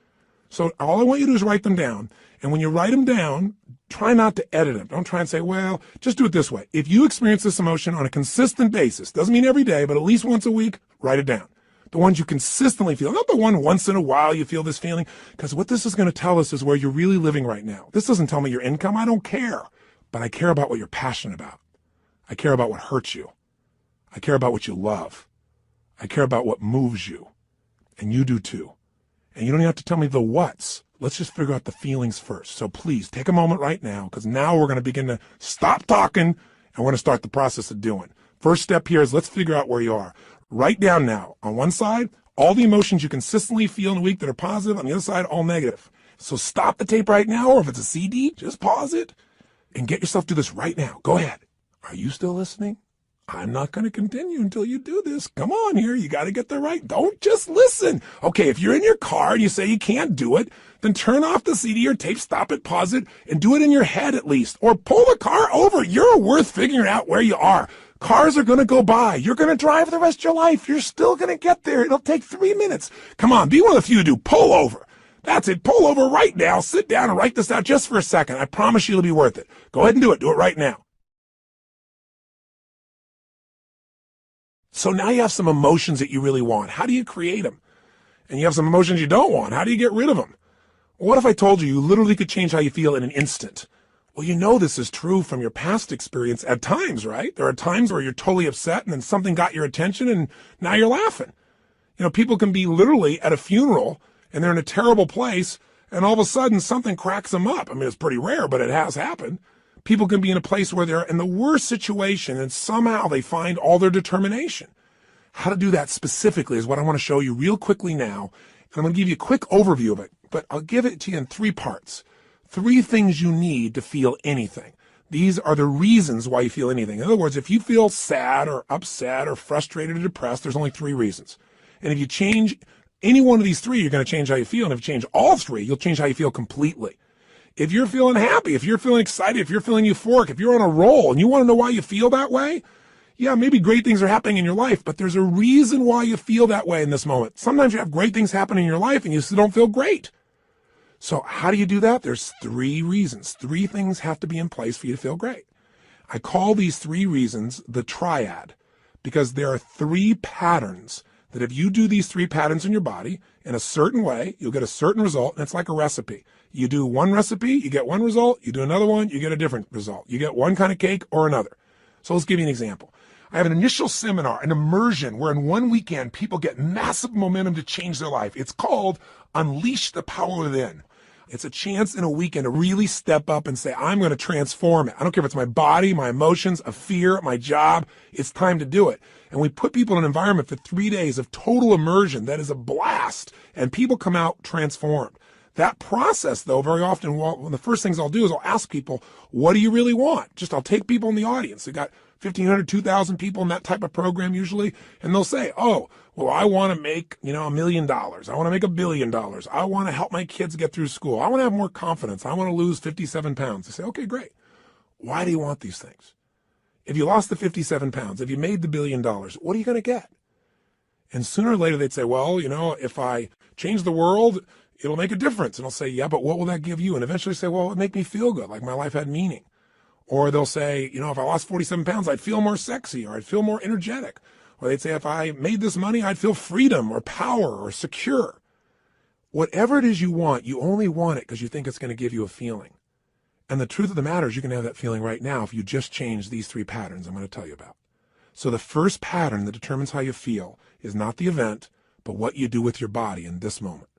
So all I want you to do is write them down. And when you write them down, try not to edit them. Don't try and say, well, just do it this way. If you experience this emotion on a consistent basis, doesn't mean every day, but at least once a week, write it down. The ones you consistently feel, not the one once in a while you feel this feeling, because what this is going to tell us is where you're really living right now. This doesn't tell me your income. I don't care. But I care about what you're passionate about. I care about what hurts you. I care about what you love. I care about what moves you. And you do too. And you don't even have to tell me the what's. Let's just figure out the feelings first. So please take a moment right now, because now we're going to begin to stop talking and we're going to start the process of doing. First step here is let's figure out where you are. Write down now, on one side, all the emotions you consistently feel in a week that are positive. On the other side, all negative. So stop the tape right now, or if it's a CD, just pause it and get yourself to this right now. Go ahead. Are you still listening? I'm not going to continue until you do this. Come on here. You got to get there right. Don't just listen. Okay, if you're in your car and you say you can't do it, then turn off the CD or tape, stop it, pause it, and do it in your head at least. Or pull the car over. You're worth figuring out where you are. Cars are going to go by. You're going to drive the rest of your life. You're still going to get there. It'll take 3 minutes. Come on, be one of the few who do. Pull over. That's it. Pull over right now. Sit down and write this out just for a second. I promise you it'll be worth it. Go ahead and do it. Do it right now. So now you have some emotions that you really want. How do you create them? And you have some emotions you don't want. How do you get rid of them? What if I told you you literally could change how you feel in an instant? Well, you know this is true from your past experience at times, right? There are times where you're totally upset and then something got your attention and now you're laughing. You know, people can be literally at a funeral and they're in a terrible place and all of a sudden something cracks them up. I mean, it's pretty rare, but it has happened. People can be in a place where they're in the worst situation and somehow they find all their determination. How to do that specifically is what I want to show you real quickly now. And I'm going to give you a quick overview of it, but I'll give it to you in 3 parts. 3 things you need to feel anything. These are the reasons why you feel anything. In other words, if you feel sad or upset or frustrated or depressed, there's only 3 reasons. And if you change any one of these 3, you're going to change how you feel. And if you change all 3, you'll change how you feel completely. If you're feeling happy, if you're feeling excited, if you're feeling euphoric, if you're on a roll and you want to know why you feel that way, yeah, maybe great things are happening in your life, but there's a reason why you feel that way in this moment. Sometimes you have great things happening in your life and you still don't feel great. So how do you do that? There's 3 reasons. 3 things have to be in place for you to feel great. I call these 3 reasons the triad because there are 3 patterns that if you do these 3 patterns in your body in a certain way, you'll get a certain result, and it's like a recipe. You do one recipe, you get one result. You do another one, you get a different result. You get one kind of cake or another. So let's give you an example. I have an initial seminar, an immersion, where in one weekend people get massive momentum to change their life. It's called Unleash the Power Within. It's a chance in a weekend to really step up and say, I'm going to transform it. I don't care if it's my body, my emotions, a fear, my job. It's time to do it. And we put people in an environment for 3 days of total immersion. That is a blast. And people come out transformed. That process, though, very often, one of the first things I'll do is I'll ask people, what do you really want? I'll take people in the audience. We got 1,500, 2,000 people in that type of program usually. And they'll say, oh, well, I want to make, $1 million. I want to make $1 billion. I want to help my kids get through school. I want to have more confidence. I want to lose 57 pounds. I say, okay, great. Why do you want these things? If you lost the 57 pounds, if you made the $1 billion, what are you going to get? And sooner or later they'd say, well, if I change the world, it'll make a difference. And I'll say, yeah, but what will that give you? And eventually say, well, it'll make me feel good, like my life had meaning. Or they'll say, if I lost 47 pounds, I'd feel more sexy or I'd feel more energetic. Or they'd say, if I made this money, I'd feel freedom or power or secure. Whatever it is you want, you only want it because you think it's going to give you a feeling. And the truth of the matter is you can have that feeling right now if you just change these 3 patterns I'm going to tell you about. So the first pattern that determines how you feel is not the event, but what you do with your body in this moment.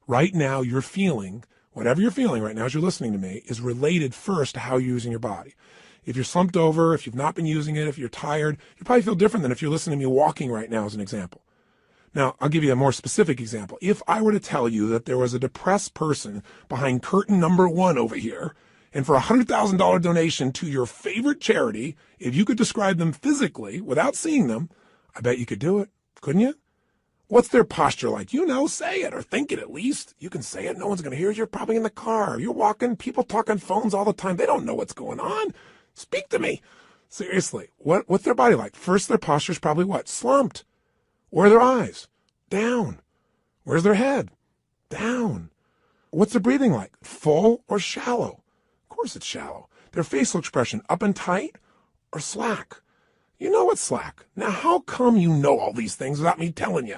Right now, you're feeling, whatever you're feeling right now as you're listening to me, is related first to how you're using your body. If you're slumped over, if you've not been using it, if you're tired, you probably feel different than if you're listening to me walking right now as an example. Now, I'll give you a more specific example. If I were to tell you that there was a depressed person behind curtain number 1 over here, and for a $100,000 donation to your favorite charity, if you could describe them physically without seeing them, I bet you could do it, couldn't you? What's their posture like? You know, say it or think it at least. You can say it. No one's going to hear it. You're probably in the car. You're walking. People talk on phones all the time. They don't know what's going on. Speak to me. Seriously, what's their body like? First, their posture's probably what? Slumped. Where are their eyes? Down. Where's their head? Down. What's their breathing like? Full or shallow? Of course it's shallow. Their facial expression, up and tight or slack? You know it's slack. Now, how come you know all these things without me telling you?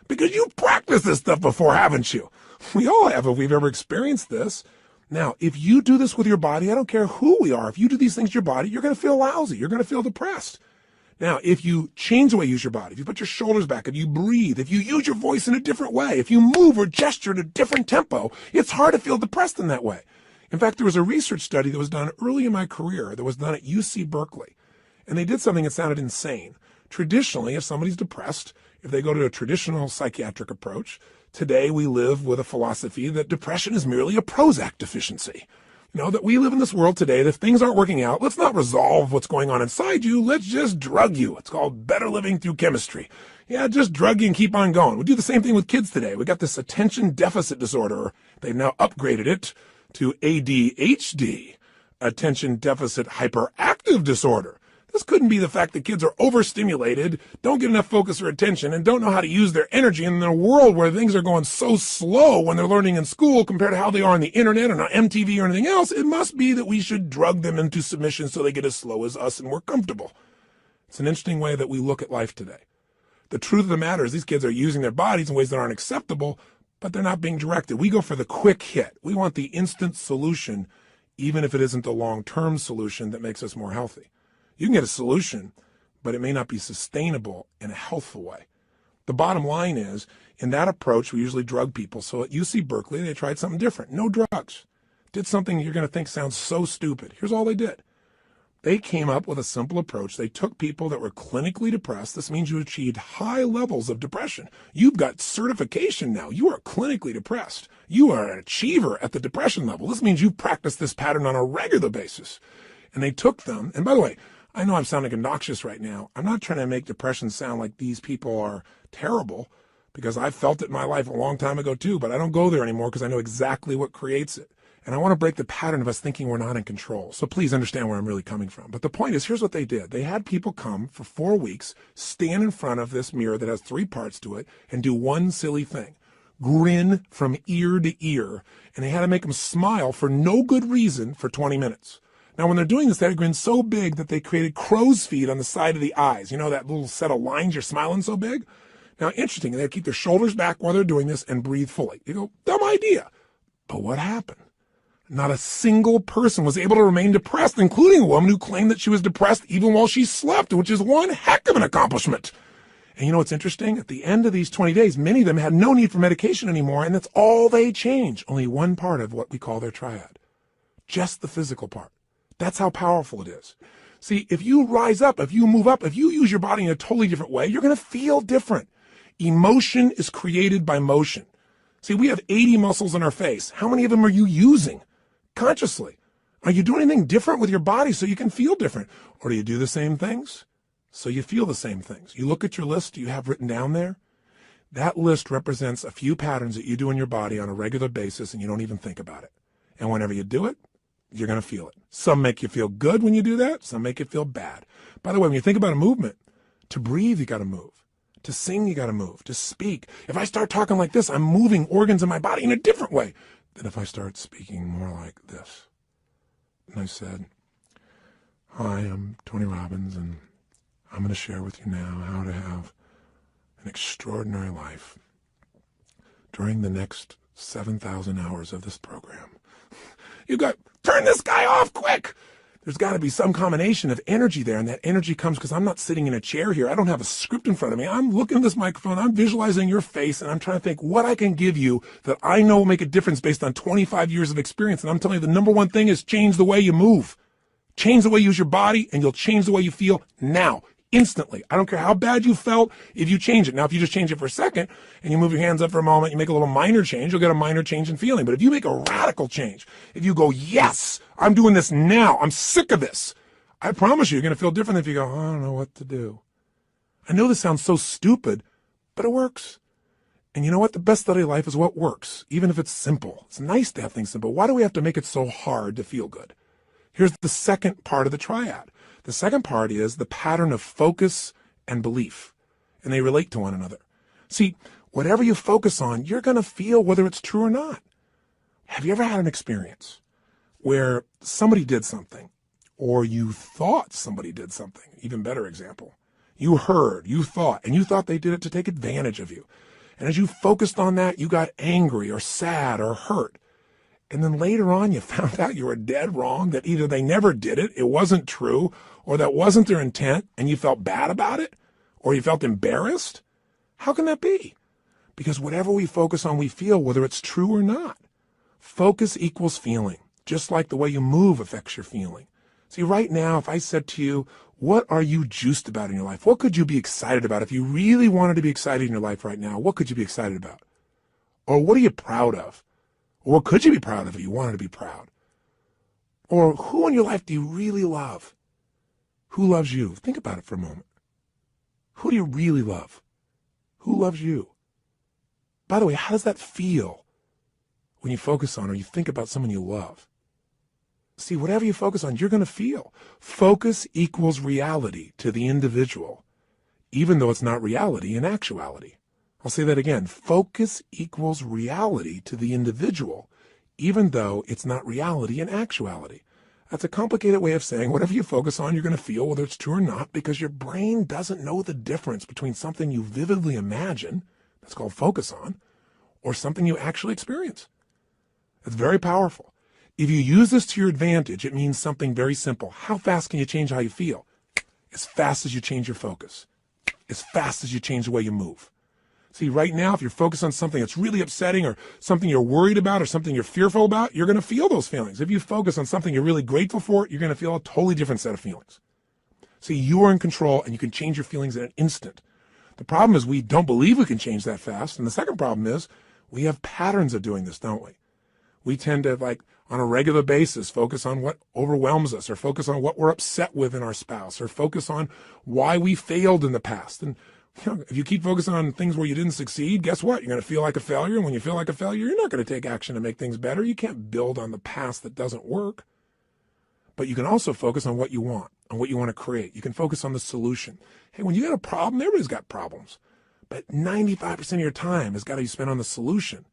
Because you've practiced this stuff before, haven't you? We all have if we've ever experienced this. Now, if you do this with your body, I don't care who we are. If you do these things to your body, you're going to feel lousy. You're going to feel depressed. Now, if you change the way you use your body, if you put your shoulders back, if you breathe, if you use your voice in a different way, if you move or gesture at a different tempo, it's hard to feel depressed in that way. In fact, there was a research study that was done early in my career that was done at UC Berkeley. And they did something that sounded insane. Traditionally, if somebody's depressed, if they go to a traditional psychiatric approach, today we live with a philosophy that depression is merely a Prozac deficiency. You know, that we live in this world today that if things aren't working out, let's not resolve what's going on inside you. Let's just drug you. It's called better living through chemistry. Yeah, just drug you and keep on going. We do the same thing with kids today. We got this attention deficit disorder. They've now upgraded it to ADHD, attention deficit hyperactive disorder. This couldn't be the fact that kids are overstimulated, don't get enough focus or attention, and don't know how to use their energy in a world where things are going so slow when they're learning in school compared to how they are on the internet or on MTV or anything else. It must be that we should drug them into submission so they get as slow as us and we're comfortable. It's an interesting way that we look at life today. The truth of the matter is these kids are using their bodies in ways that aren't acceptable, but they're not being directed. We go for the quick hit. We want the instant solution, even if it isn't a long-term solution that makes us more healthy. You can get a solution, but it may not be sustainable in a healthful way. The bottom line is, in that approach, we usually drug people. So at UC Berkeley, they tried something different. No drugs. Did something you're going to think sounds so stupid. Here's all they did. They came up with a simple approach. They took people that were clinically depressed. This means you achieved high levels of depression. You've got certification now. You are clinically depressed. You are an achiever at the depression level. This means you practice this pattern on a regular basis. And they took them, and by the way, I know I'm sounding obnoxious right now. I'm not trying to make depression sound like these people are terrible, because I felt it in my life a long time ago too, but I don't go there anymore because I know exactly what creates it. And I want to break the pattern of us thinking we're not in control. So please understand where I'm really coming from. But the point is, here's what they did. They had people come for 4 weeks, stand in front of this mirror that has 3 parts to it, and do one silly thing. Grin from ear to ear. And they had to make them smile for no good reason for 20 minutes. Now, when they're doing this, they had a grin so big that they created crow's feet on the side of the eyes. You know, that little set of lines, you're smiling so big? Now, interesting, they keep their shoulders back while they're doing this and breathe fully. You go, dumb idea. But what happened? Not a single person was able to remain depressed, including a woman who claimed that she was depressed even while she slept, which is one heck of an accomplishment. And you know what's interesting? At the end of these 20 days, many of them had no need for medication anymore, and that's all they changed. Only one part of what we call their triad. Just the physical part. That's how powerful it is. See, if you rise up, if you move up, if you use your body in a totally different way, you're going to feel different. Emotion is created by motion. See, we have 80 muscles in our face. How many of them are you using consciously? Are you doing anything different with your body so you can feel different? Or do you do the same things so you feel the same things? You look at your list you have written down there. That list represents a few patterns that you do in your body on a regular basis and you don't even think about it. And whenever you do it, you're going to feel it. Some make you feel good when you do that. Some make you feel bad. By the way, when you think about a movement, to breathe, you got to move. To sing, you got to move. To speak. If I start talking like this, I'm moving organs in my body in a different way than if I start speaking more like this. And I said, hi, I'm Tony Robbins, and I'm going to share with you now how to have an extraordinary life during the next 7,000 hours of this program. You got, turn this guy off quick. There's got to be some combination of energy there, and that energy comes because I'm not sitting in a chair here. I don't have a script in front of me. I'm looking at this microphone. I'm visualizing your face, and I'm trying to think what I can give you that I know will make a difference based on 25 years of experience. And I'm telling you, the number one thing is change the way you move. Change the way you use your body, and you'll change the way you feel now, instantly. I don't care how bad you felt if you change it. Now, if you just change it for a second and you move your hands up for a moment, you make a little minor change, you'll get a minor change in feeling. But if you make a radical change, if you go, yes, I'm doing this now, I'm sick of this, I promise you're going to feel different than if you go, I don't know what to do. I know this sounds so stupid, but it works. And you know what? The best study of life is what works, even if it's simple. It's nice to have things simple. Why do we have to make it so hard to feel good? Here's the second part of the triad. The second part is the pattern of focus and belief, and they relate to one another. See, whatever you focus on, you're going to feel whether it's true or not. Have you ever had an experience where somebody did something, or you thought somebody did something? Even better example. You heard, you thought, and you thought they did it to take advantage of you. And as you focused on that, you got angry or sad or hurt. And then later on, you found out you were dead wrong, that either they never did it, it wasn't true, or that wasn't their intent, and you felt bad about it, or you felt embarrassed. How can that be? Because whatever we focus on, we feel, whether it's true or not. Focus equals feeling, just like the way you move affects your feeling. See, right now, if I said to you, what are you juiced about in your life? What could you be excited about? If you really wanted to be excited in your life right now, what could you be excited about? Or what are you proud of? Or what could you be proud of if you wanted to be proud? Or who in your life do you really love? Who loves you? Think about it for a moment. Who do you really love? Who loves you? By the way, how does that feel when you focus on or you think about someone you love? See, whatever you focus on, you're going to feel. Focus equals reality to the individual, even though it's not reality in actuality. I'll say that again. Focus equals reality to the individual, even though it's not reality in actuality. That's a complicated way of saying whatever you focus on, you're going to feel, whether it's true or not, because your brain doesn't know the difference between something you vividly imagine, that's called focus on, or something you actually experience. It's very powerful. If you use this to your advantage, it means something very simple. How fast can you change how you feel? As fast as you change your focus. As fast as you change the way you move. See, right now, if you're focused on something that's really upsetting or something you're worried about or something you're fearful about, you're going to feel those feelings. If you focus on something you're really grateful for, you're going to feel a totally different set of feelings. See, you are in control and you can change your feelings in an instant. The problem is we don't believe we can change that fast. And the second problem is we have patterns of doing this, don't we? We tend to, like, on a regular basis, focus on what overwhelms us or focus on what we're upset with in our spouse or focus on why we failed in the past. And if you keep focusing on things where you didn't succeed, guess what? You're going to feel like a failure. And when you feel like a failure, you're not going to take action to make things better. You can't build on the past that doesn't work. But you can also focus on what you want, on what you want to create. You can focus on the solution. Hey, when you got a problem, everybody's got problems. But 95% of your time has got to be spent on the solution.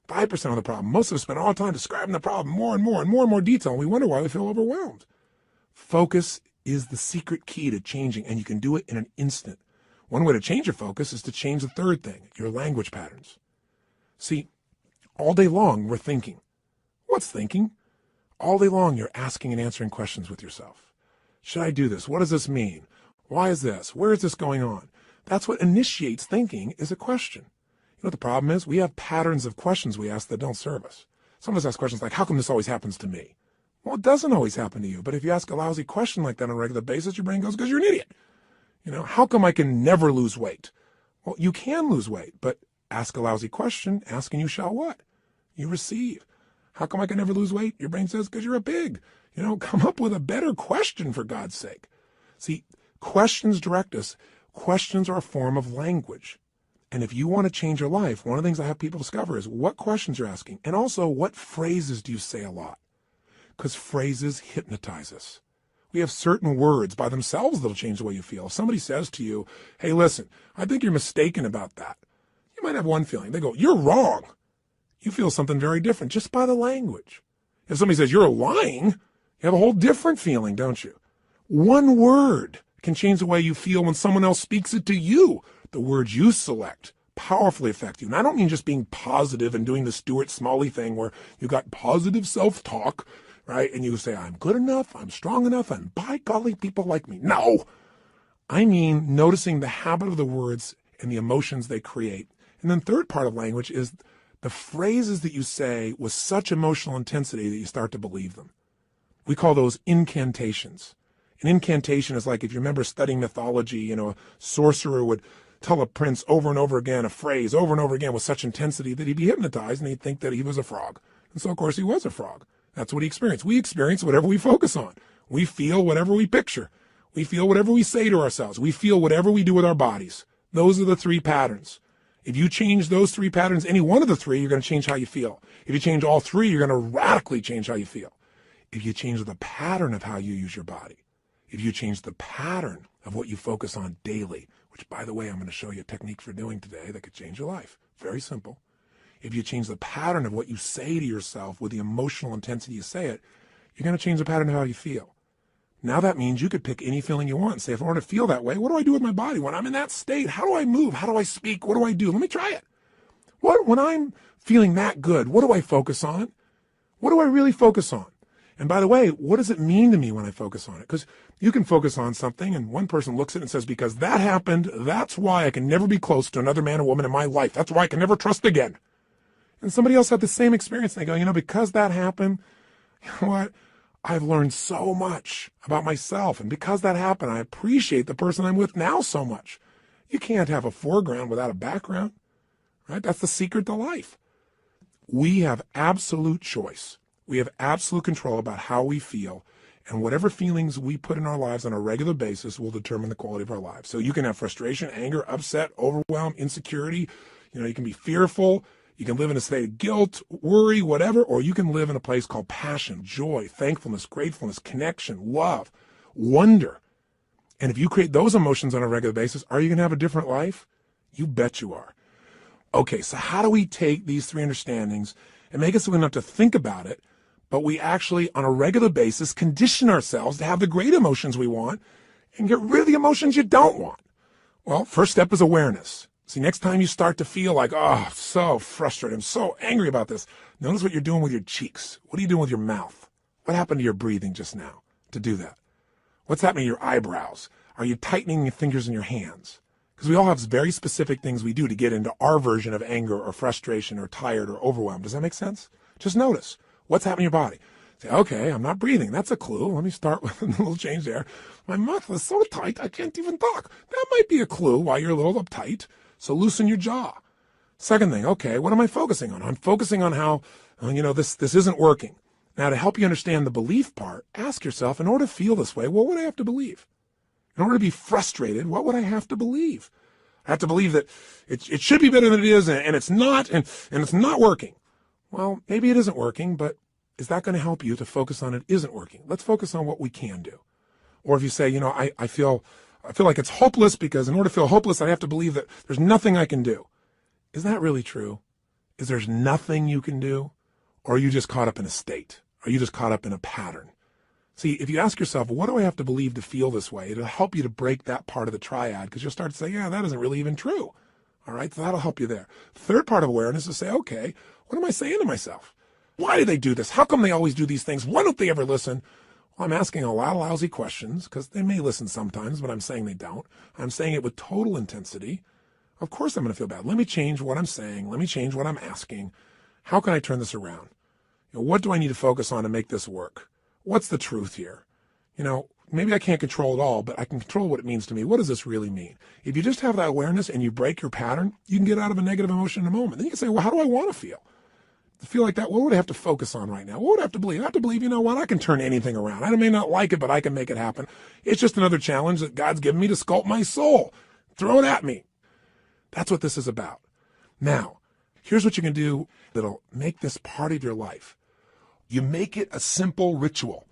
5% on the problem. Most of us spend all the time describing the problem more and more detail. And we wonder why we feel overwhelmed. Focus is the secret key to changing, and you can do it in an instant. One way to change your focus is to change the third thing, your language patterns. See, all day long we're thinking. What's thinking? All day long you're asking and answering questions with yourself. Should I do this? What does this mean? Why is this? Where is this going on? That's what initiates thinking, is a question. You know what the problem is? We have patterns of questions we ask that don't serve us. Some of us ask questions like, how come this always happens to me? Well, it doesn't always happen to you. But if you ask a lousy question like that on a regular basis, your brain goes, because you're an idiot. You know, how come I can never lose weight? Well, you can lose weight, but ask a lousy question, ask and you shall what? You receive. How come I can never lose weight? Your brain says, because you're a pig. You know, come up with a better question, for God's sake. See, questions direct us. Questions are a form of language. And if you want to change your life, one of the things I have people discover is what questions you're asking. And also, what phrases do you say a lot? Because phrases hypnotize us. We have certain words by themselves that'll change the way you feel. If somebody says to you, hey, listen, I think you're mistaken about that. You might have one feeling. They go, you're wrong. You feel something very different just by the language. If somebody says you're lying, you have a whole different feeling, don't you? One word can change the way you feel when someone else speaks it to you. The words you select powerfully affect you. And I don't mean just being positive and doing the Stuart Smalley thing where you got positive self-talk, right? And you say, I'm good enough, I'm strong enough, and by golly, people like me. No! I mean noticing the habit of the words and the emotions they create. And then third part of language is the phrases that you say with such emotional intensity that you start to believe them. We call those incantations. An incantation is like, if you remember studying mythology, a sorcerer would tell a prince over and over again a phrase over and over again with such intensity that he'd be hypnotized and he'd think that he was a frog. And so, of course, he was a frog. That's what he experienced. We experience whatever we focus on. We feel whatever we picture. We feel whatever we say to ourselves. We feel whatever we do with our bodies. Those are the three patterns. If you change those three patterns, any one of the three, you're going to change how you feel. If you change all three, you're going to radically change how you feel. If you change the pattern of how you use your body, if you change the pattern of what you focus on daily, which, by the way, I'm going to show you a technique for doing today that could change your life. Very simple. If you change the pattern of what you say to yourself with the emotional intensity you say it, you're going to change the pattern of how you feel. Now that means you could pick any feeling you want and say, if I want to feel that way, what do I do with my body? When I'm in that state, how do I move? How do I speak? What do I do? Let me try it. When I'm feeling that good, what do I focus on? What do I really focus on? And by the way, what does it mean to me when I focus on it? Because you can focus on something and one person looks at it and says, because that happened, that's why I can never be close to another man or woman in my life. That's why I can never trust again. And somebody else had the same experience. And they go, because that happened, you know what? I've learned so much about myself. And because that happened, I appreciate the person I'm with now so much. You can't have a foreground without a background, right? That's the secret to life. We have absolute choice. We have absolute control about how we feel, and whatever feelings we put in our lives on a regular basis will determine the quality of our lives. So you can have frustration, anger, upset, overwhelm, insecurity. You can be fearful. You can live in a state of guilt, worry, whatever, or you can live in a place called passion, joy, thankfulness, gratefulness, connection, love, wonder. And if you create those emotions on a regular basis, are you going to have a different life? You bet you are. Okay, so how do we take these three understandings and make it so we don't have to think about it, but we actually, on a regular basis, condition ourselves to have the great emotions we want and get rid of the emotions you don't want? Well, first step is awareness. See, next time you start to feel like, oh, so frustrated, I'm so angry about this, notice what you're doing with your cheeks. What are you doing with your mouth? What happened to your breathing just now to do that? What's happening to your eyebrows? Are you tightening your fingers in your hands? Because we all have very specific things we do to get into our version of anger or frustration or tired or overwhelmed. Does that make sense? Just notice what's happening in your body. Say, okay, I'm not breathing. That's a clue. Let me start with a little change there. My mouth is so tight, I can't even talk. That might be a clue why you're a little uptight. So loosen your jaw. Second thing, okay, what am I focusing on? I'm focusing on how, this isn't working. Now, to help you understand the belief part, ask yourself, in order to feel this way, what would I have to believe? In order to be frustrated, what would I have to believe? I have to believe that it should be better than it is, and it's not, and it's not working. Well, maybe it isn't working, but is that going to help you to focus on it isn't working? Let's focus on what we can do. Or if you say, I feel like it's hopeless because in order to feel hopeless, I have to believe that there's nothing I can do. Is that really true? Is there's nothing you can do? Or are you just caught up in a state? Are you just caught up in a pattern? See, if you ask yourself, what do I have to believe to feel this way? It'll help you to break that part of the triad because you'll start to say, yeah, that isn't really even true. All right, so that'll help you there. Third part of awareness is to say, okay, what am I saying to myself? Why do they do this? How come they always do these things? Why don't they ever listen? Well, I'm asking a lot of lousy questions because they may listen sometimes, but I'm saying they don't. I'm saying it with total intensity. Of course I'm going to feel bad. Let me change what I'm saying. Let me change what I'm asking. How can I turn this around? What do I need to focus on to make this work? What's the truth here? Maybe I can't control it all, but I can control what it means to me. What does this really mean? If you just have that awareness and you break your pattern, you can get out of a negative emotion in a moment. Then you can say, well, how do I want to feel? To feel like that, what would I have to focus on right now? What would I have to believe? I have to believe, I can turn anything around. I may not like it, but I can make it happen. It's just another challenge that God's given me to sculpt my soul. Throw it at me. That's what this is about. Now, here's what you can do that'll make this part of your life. You make it a simple ritual.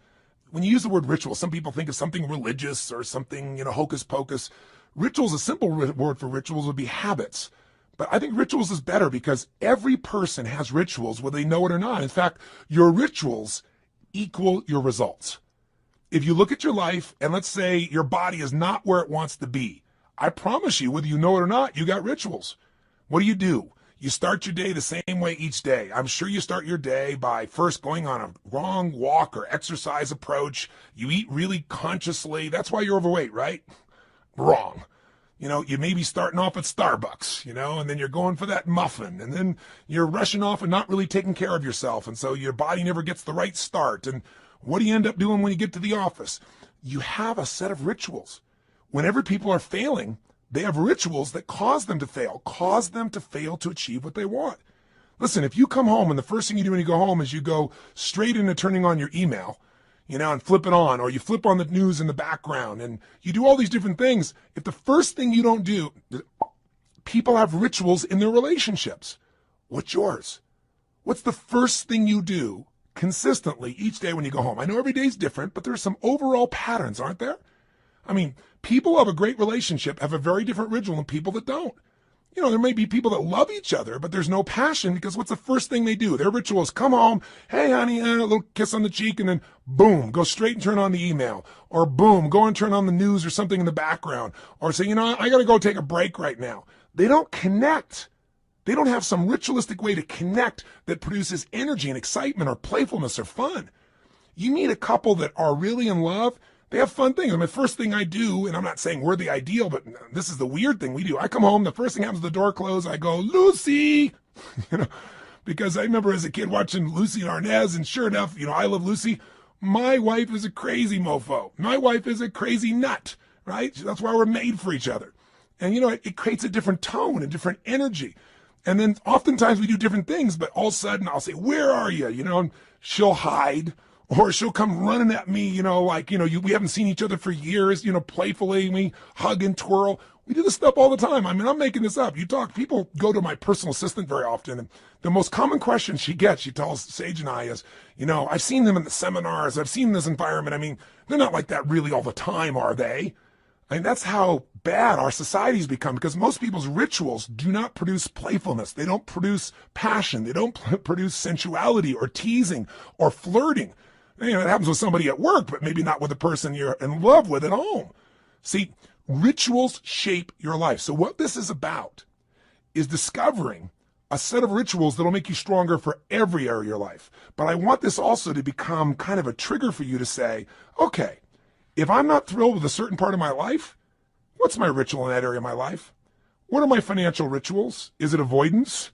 When you use the word ritual, some people think of something religious or something, hocus pocus. Rituals, a simple word for rituals would be habits. But I think rituals is better because every person has rituals whether they know it or not. In fact, your rituals equal your results. If you look at your life and let's say your body is not where it wants to be, I promise you, whether you know it or not, you got rituals. What do? You start your day the same way each day. I'm sure you start your day by first going on a wrong walk or exercise approach. You eat really consciously. That's why you're overweight, right? Wrong. You may be starting off at Starbucks, and then you're going for that muffin, and then you're rushing off and not really taking care of yourself. And so your body never gets the right start. And what do you end up doing when you get to the office? You have a set of rituals. Whenever people are failing, they have rituals that cause them to fail to achieve what they want. Listen, if you come home and the first thing you do when you go home is you go straight into turning on your email, and flip it on, or you flip on the news in the background, and you do all these different things. If the first thing you don't do, people have rituals in their relationships. What's yours? What's the first thing you do consistently each day when you go home? I know every day's different, but there's some overall patterns, aren't there? I mean, people who have a great relationship have a very different ritual than people that don't. There may be people that love each other, but there's no passion because what's the first thing they do? Their ritual is come home, hey, honey, a little kiss on the cheek, and then boom, go straight and turn on the email. Or boom, go and turn on the news or something in the background. Or say, I got to go take a break right now. They don't connect. They don't have some ritualistic way to connect that produces energy and excitement or playfulness or fun. You meet a couple that are really in love. They have fun things. The first thing I do, and I'm not saying we're the ideal, but this is the weird thing we do. I come home, the first thing happens, the door closed, I go, Lucy, because I remember as a kid watching Lucy and Arnaz, and sure enough, I love Lucy. My wife is a crazy mofo. My wife is a crazy nut, right? That's why we're made for each other. And, it creates a different tone, a different energy. And then oftentimes we do different things, but all of a sudden I'll say, where are you? And she'll hide. Or she'll come running at me, we haven't seen each other for years, playfully, we hug and twirl. We do this stuff all the time. I'm making this up. People go to my personal assistant very often, and the most common question she gets, she tells Sage and I is, I've seen them in the seminars, I've seen this environment. They're not like that really all the time, are they? That's how bad our society's become, because most people's rituals do not produce playfulness. They don't produce passion. They don't produce sensuality or teasing or flirting. It happens with somebody at work, but maybe not with the person you're in love with at home. See, rituals shape your life. So what this is about is discovering a set of rituals that'll make you stronger for every area of your life. But I want this also to become kind of a trigger for you to say, okay, if I'm not thrilled with a certain part of my life, what's my ritual in that area of my life? What are my financial rituals? Is it avoidance?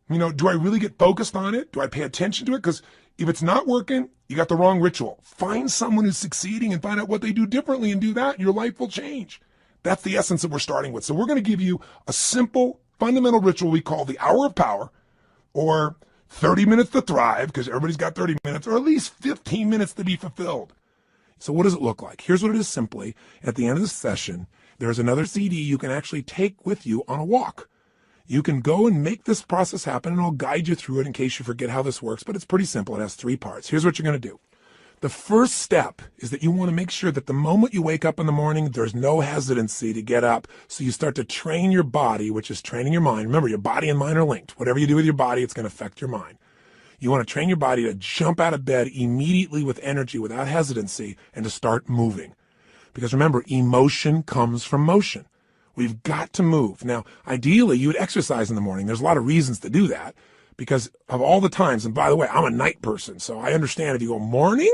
Do I really get focused on it? Do I pay attention to it? Because if it's not working, you got the wrong ritual. Find someone who's succeeding and find out what they do differently and do that, and your life will change. That's the essence that we're starting with. So we're going to give you a simple, fundamental ritual we call the hour of power, or 30 minutes to thrive, because everybody's got 30 minutes, or at least 15 minutes to be fulfilled. So what does it look like? Here's what it is simply. At the end of the session, there's another CD you can actually take with you on a walk. You can go and make this process happen, and I'll guide you through it in case you forget how this works, but it's pretty simple. It has 3 parts. Here's what you're going to do. The first step is that you want to make sure that the moment you wake up in the morning, there's no hesitancy to get up. So you start to train your body, which is training your mind. Remember, your body and mind are linked. Whatever you do with your body, it's going to affect your mind. You want to train your body to jump out of bed immediately with energy, without hesitancy, and to start moving. Because remember, emotion comes from motion. We've got to move. Now, ideally, you would exercise in the morning. There's a lot of reasons to do that because of all the times. And by the way, I'm a night person, so I understand if you go morning,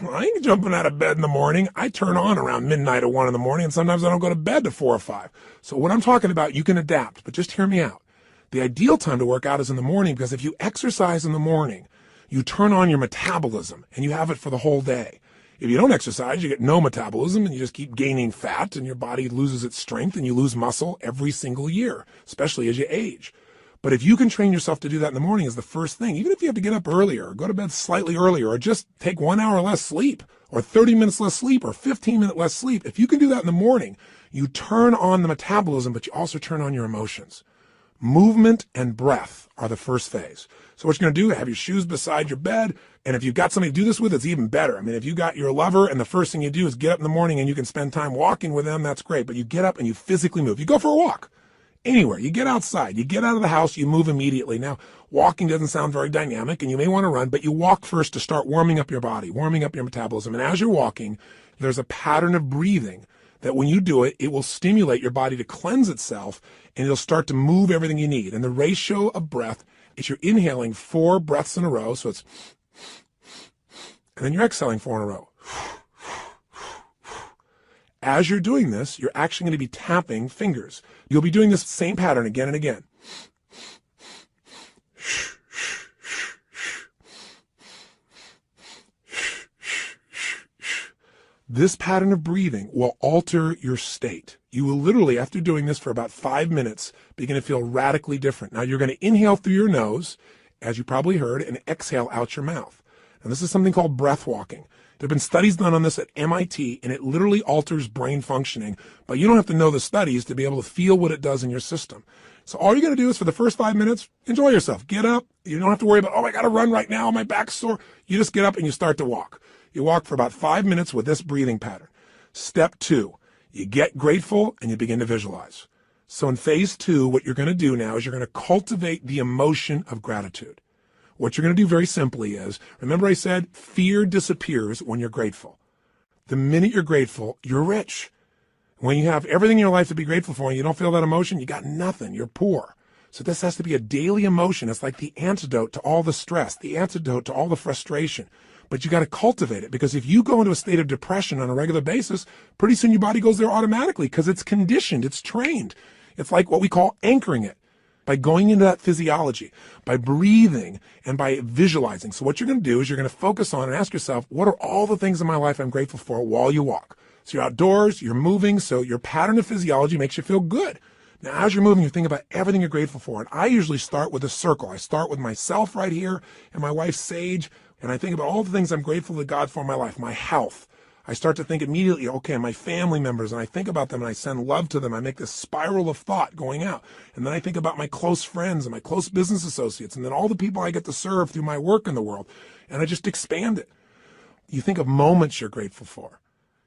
I ain't jumping out of bed in the morning. I turn on around midnight or 1 in the morning, and sometimes I don't go to bed to 4 or 5. So what I'm talking about, you can adapt, but just hear me out. The ideal time to work out is in the morning, because if you exercise in the morning, you turn on your metabolism and you have it for the whole day. If you don't exercise, you get no metabolism and you just keep gaining fat, and your body loses its strength and you lose muscle every single year, especially as you age. But if you can train yourself to do that in the morning as the first thing, even if you have to get up earlier or go to bed slightly earlier or just take 1 hour less sleep or 30 minutes less sleep or 15 minutes less sleep, if you can do that in the morning, you turn on the metabolism, but you also turn on your emotions. Movement and breath are the first phase. So what you're going to do, have your shoes beside your bed. And if you've got somebody to do this with, it's even better. I mean, if you got your lover and the first thing you do is get up in the morning and you can spend time walking with them, that's great. But you get up and you physically move. You go for a walk anywhere. You get outside. You get out of the house. You move immediately. Now, walking doesn't sound very dynamic and you may want to run, but you walk first to start warming up your body, warming up your metabolism. And as you're walking, there's a pattern of breathing that when you do it, it will stimulate your body to cleanse itself, and it'll start to move everything you need. And the ratio of breath is you're inhaling 4 breaths in a row, so it's, and then you're exhaling 4 in a row. As you're doing this, you're actually going to be tapping fingers. You'll be doing this same pattern again and again. This pattern of breathing will alter your state. You will literally, after doing this for about 5 minutes, begin to feel radically different. Now, you're going to inhale through your nose, as you probably heard, and exhale out your mouth. And this is something called breath walking. There have been studies done on this at MIT, and it literally alters brain functioning. But you don't have to know the studies to be able to feel what it does in your system. So all you're going to do is for the first 5 minutes, enjoy yourself. Get up. You don't have to worry about, oh, I got to run right now. My back's sore. You just get up and you start to walk. You walk for about 5 minutes with this breathing pattern. Step 2, you get grateful and you begin to visualize. So in phase 2, what you're going to do now is you're going to cultivate the emotion of gratitude. What you're going to do very simply is, remember I said fear disappears when you're grateful. The minute you're grateful, you're rich. When you have everything in your life to be grateful for and you don't feel that emotion, you got nothing. You're poor. So this has to be a daily emotion. It's like the antidote to all the stress, the antidote to all the frustration. But you got to cultivate it, because if you go into a state of depression on a regular basis, pretty soon your body goes there automatically because it's conditioned, it's trained. It's like what we call anchoring it. By going into that physiology, by breathing, and by visualizing. So what you're going to do is you're going to focus on and ask yourself, what are all the things in my life I'm grateful for while you walk? So you're outdoors, you're moving, so your pattern of physiology makes you feel good. Now, as you're moving, you think about everything you're grateful for. And I usually start with a circle. I start with myself right here and my wife, Sage, and I think about all the things I'm grateful to God for in my life, my health. I start to think immediately, okay, my family members, and I think about them and I send love to them. I make this spiral of thought going out. And then I think about my close friends and my close business associates, and then all the people I get to serve through my work in the world. And I just expand it. You think of moments you're grateful for.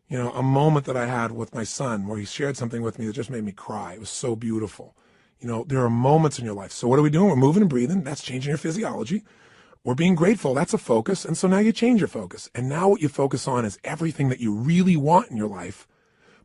You know, a moment that I had with my son where he shared something with me that just made me cry. It was so beautiful. You know, there are moments in your life. So what are we doing? We're moving and breathing. That's changing your physiology. We're being grateful. That's a focus. And so now you change your focus. And now what you focus on is everything that you really want in your life,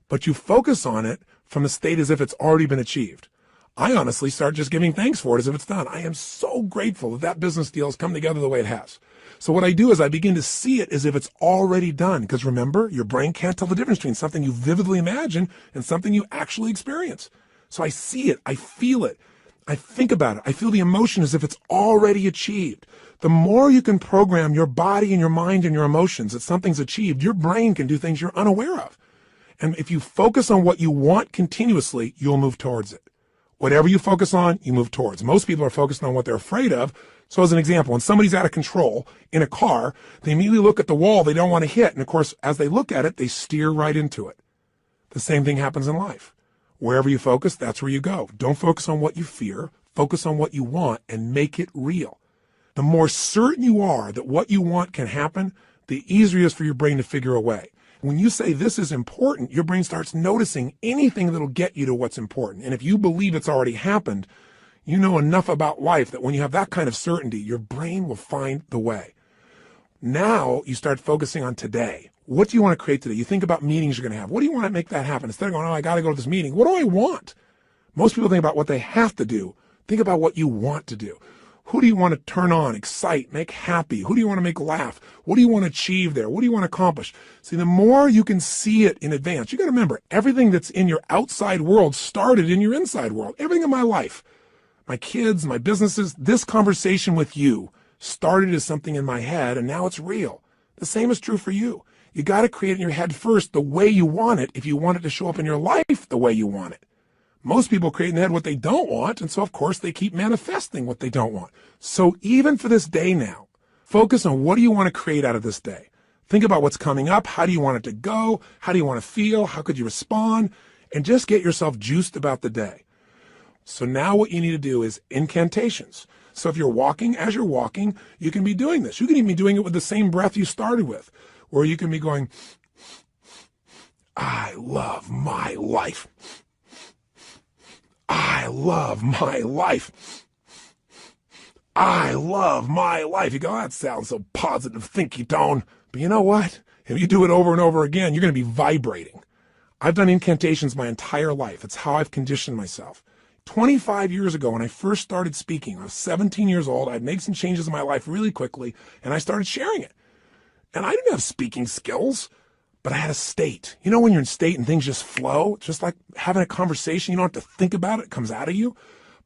but you focus on it from the state as if it's already been achieved. I honestly start just giving thanks for it as if it's done. I am so grateful that that business deal has come together the way it has. So what I do is I begin to see it as if it's already done. Because remember, your brain can't tell the difference between something you vividly imagine and something you actually experience. So I see it. I feel it. I think about it. I feel the emotion as if it's already achieved. The more you can program your body and your mind and your emotions that something's achieved, your brain can do things you're unaware of. And if you focus on what you want continuously, you'll move towards it. Whatever you focus on, you move towards. Most people are focused on what they're afraid of. So as an example, when somebody's out of control in a car, they immediately look at the wall they don't want to hit. And of course, as they look at it, they steer right into it. The same thing happens in life. Wherever you focus, that's where you go. Don't focus on what you fear. Focus on what you want and make it real. The more certain you are that what you want can happen, the easier it is for your brain to figure a way. When you say this is important, your brain starts noticing anything that'll get you to what's important. And if you believe it's already happened, you know enough about life that when you have that kind of certainty, your brain will find the way. Now you start focusing on today. What do you want to create today? You think about meetings you're going to have. What do you want to make that happen? Instead of going, oh, I got to go to this meeting. What do I want? Most people think about what they have to do. Think about what you want to do. Who do you want to turn on, excite, make happy? Who do you want to make laugh? What do you want to achieve there? What do you want to accomplish? See, the more you can see it in advance, you got to remember, everything that's in your outside world started in your inside world. Everything in my life, my kids, my businesses, this conversation with you started as something in my head, and now it's real. The same is true for you. You got to create in your head first the way you want it if you want it to show up in your life the way you want it. Most people create in their head what they don't want, and so, of course, they keep manifesting what they don't want. So even for this day now, focus on what do you want to create out of this day. Think about what's coming up. How do you want it to go? How do you want to feel? How could you respond? And just get yourself juiced about the day. So now what you need to do is incantations. So if you're walking, as you're walking, you can be doing this. You can even be doing it with the same breath you started with, or you can be going, I love my life. I love my life. I love my life. You go, that sounds so positive, thinky tone. But you know what? If you do it over and over again, you're going to be vibrating. I've done incantations my entire life. It's how I've conditioned myself. 25 years ago, when I first started speaking, I was 17 years old. I'd made some changes in my life really quickly, and I started sharing it. And I didn't have speaking skills, but I had a state. You know when you're in state and things just flow? Just like having a conversation, you don't have to think about it. It comes out of you.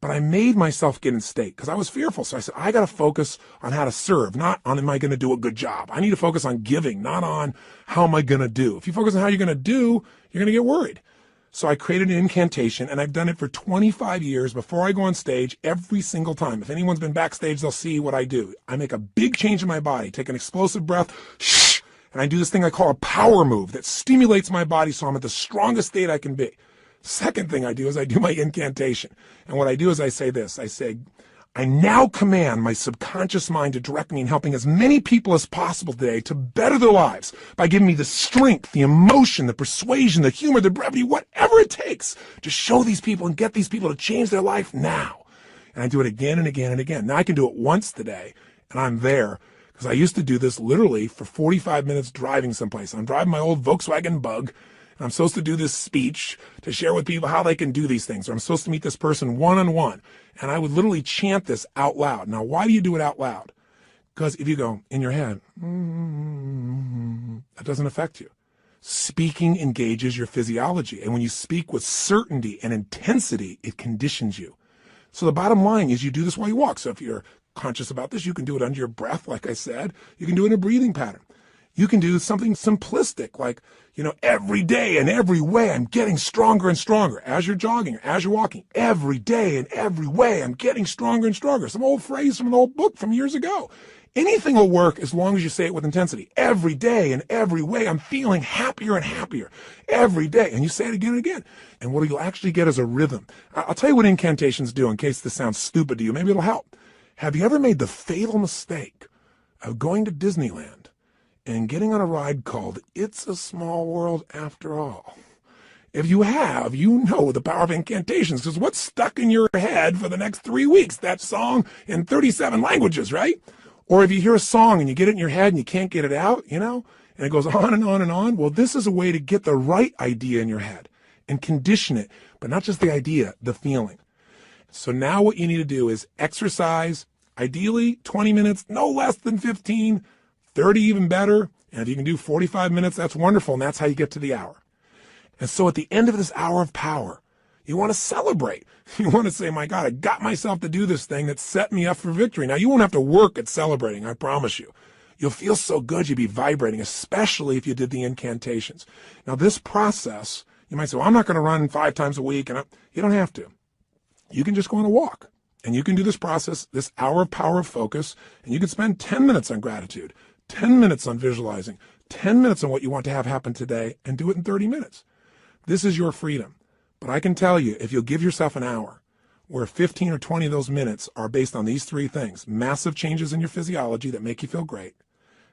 But I made myself get in state because I was fearful. So I said, I got to focus on how to serve, not on am I going to do a good job. I need to focus on giving, not on how am I going to do. If you focus on how you're going to do, you're going to get worried. So I created an incantation, and I've done it for 25 years before I go on stage every single time. If anyone's been backstage, they'll see what I do. I make a big change in my body, take an explosive breath, shh, and I do this thing I call a power move that stimulates my body so I'm at the strongest state I can be. Second thing I do is I do my incantation. And what I do is I say this. I say, I now command my subconscious mind to direct me in helping as many people as possible today to better their lives by giving me the strength, the emotion, the persuasion, the humor, the brevity, whatever it takes to show these people and get these people to change their life now. And I do it again and again and again. Now I can do it once today, and I'm there. Because I used to do this literally for 45 minutes driving someplace. I'm driving my old Volkswagen Bug. I'm supposed to do this speech to share with people how they can do these things. Or I'm supposed to meet this person one-on-one. And I would literally chant this out loud. Now, why do you do it out loud? Because if you go in your head, that doesn't affect you. Speaking engages your physiology. And when you speak with certainty and intensity, it conditions you. So the bottom line is you do this while you walk. So if you're conscious about this, you can do it under your breath, like I said. You can do it in a breathing pattern. You can do something simplistic like, every day and every way I'm getting stronger and stronger. As you're jogging, as you're walking, every day and every way I'm getting stronger and stronger. Some old phrase from an old book from years ago. Anything will work as long as you say it with intensity. Every day and every way I'm feeling happier and happier. Every day. And you say it again and again. And what you'll actually get is a rhythm. I'll tell you what incantations do in case this sounds stupid to you. Maybe it'll help. Have you ever made the fatal mistake of going to Disneyland and getting on a ride called It's a Small World After All? If you have, you know the power of incantations, because what's stuck in your head for the next 3 weeks? That song in 37 languages, right? Or if you hear a song and you get it in your head and you can't get it out, and it goes on and on and on. Well, this is a way to get the right idea in your head and condition it, but not just the idea, the feeling. So now what you need to do is exercise, ideally 20 minutes, no less than 15, 30 even better. And if you can do 45 minutes, that's wonderful. And that's how you get to the hour. And so at the end of this hour of power, you want to celebrate. You want to say, my God, I got myself to do this thing that set me up for victory. Now, you won't have to work at celebrating, I promise you. You'll feel so good, you'll be vibrating, especially if you did the incantations. Now, this process, you might say, well, I'm not going to run 5 times a week. And you don't have to. You can just go on a walk. And you can do this process, this hour of power of focus, and you can spend 10 minutes on gratitude, 10 minutes on visualizing, 10 minutes on what you want to have happen today, and do it in 30 minutes. This is your freedom. But I can tell you, if you'll give yourself an hour, where 15 or 20 of those minutes are based on these 3 things, massive changes in your physiology that make you feel great,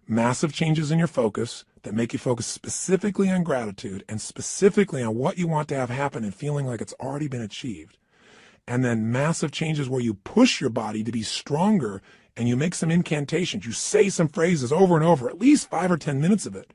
massive changes in your focus that make you focus specifically on gratitude and specifically on what you want to have happen and feeling like it's already been achieved, and then massive changes where you push your body to be stronger and you make some incantations, you say some phrases over and over, at least 5 or 10 minutes of it,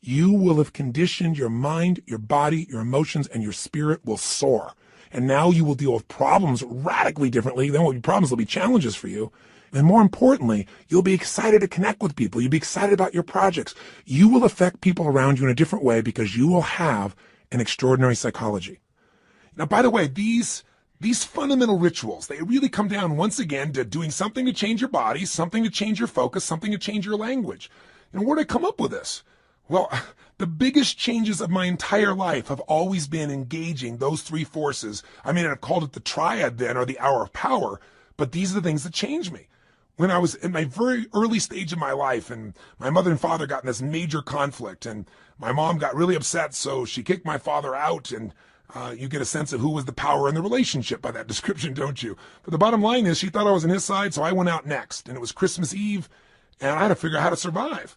you will have conditioned your mind, your body, your emotions, and your spirit will soar. And now you will deal with problems radically differently. There won't be problems, there'll be challenges for you. And more importantly, you'll be excited to connect with people. You'll be excited about your projects. You will affect people around you in a different way because you will have an extraordinary psychology. Now, by the way, these fundamental rituals, they really come down once again to doing something to change your body, something to change your focus, something to change your language. And where did I come up with this? Well, the biggest changes of my entire life have always been engaging those 3 forces. I mean, I've called it the triad then, or the hour of power, but these are the things that changed me. When I was in my very early stage of my life, and my mother and father got in this major conflict, and my mom got really upset, so she kicked my father out, and you get a sense of who was the power in the relationship by that description, don't you? But the bottom line is she thought I was on his side, so I went out next, and it was Christmas Eve, and I had to figure out how to survive.